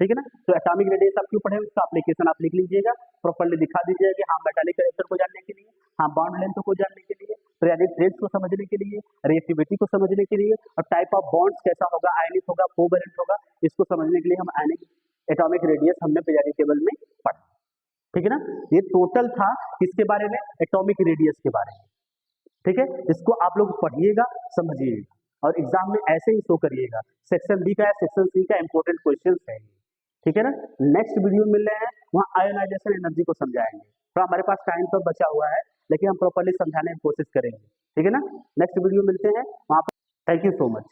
ठीक है ना, तो एटॉमिक रेडियस आप क्यों पढ़े उसका एप्लीकेशन आप लिख लीजिएगा, प्रॉपर्ली दिखा दीजिएगा कि हाँ मेटालिक कैरेक्टर को जानने के लिए, हाँ बॉन्ड लेंथ को जानने के लिए, पीरियोडिक टेबल को समझने के लिए, रिएक्टिविटी को समझने के लिए, और टाइप ऑफ बॉन्ड्स कैसा होगा, आयनिक होगा, कोवैलेंट होगा, इसको समझने के लिए हम आयनिक एटॉमिक रेडियस हमने पीरियोडिक टेबल में पढ़ा। ठीक है ना, ये टोटल था किसके बारे में, एटॉमिक रेडियस के बारे में। ठीक है, इसको आप लोग पढ़िएगा, समझिएगा और एग्जाम में ऐसे ही शो करिएगा। सेक्शन बी का या सेक्शन सी का इंपॉर्टेंट क्वेश्चन है, ठीक है ना। नेक्स्ट वीडियो मिल रहे हैं, वहाँ आयोनाइजेशन एनर्जी को समझाएंगे। तो हमारे पास टाइम तो बचा हुआ है लेकिन हम प्रॉपर्ली समझाने की कोशिश करेंगे, ठीक है ना। नेक्स्ट वीडियो मिलते हैं वहाँ पर। Thank you so much.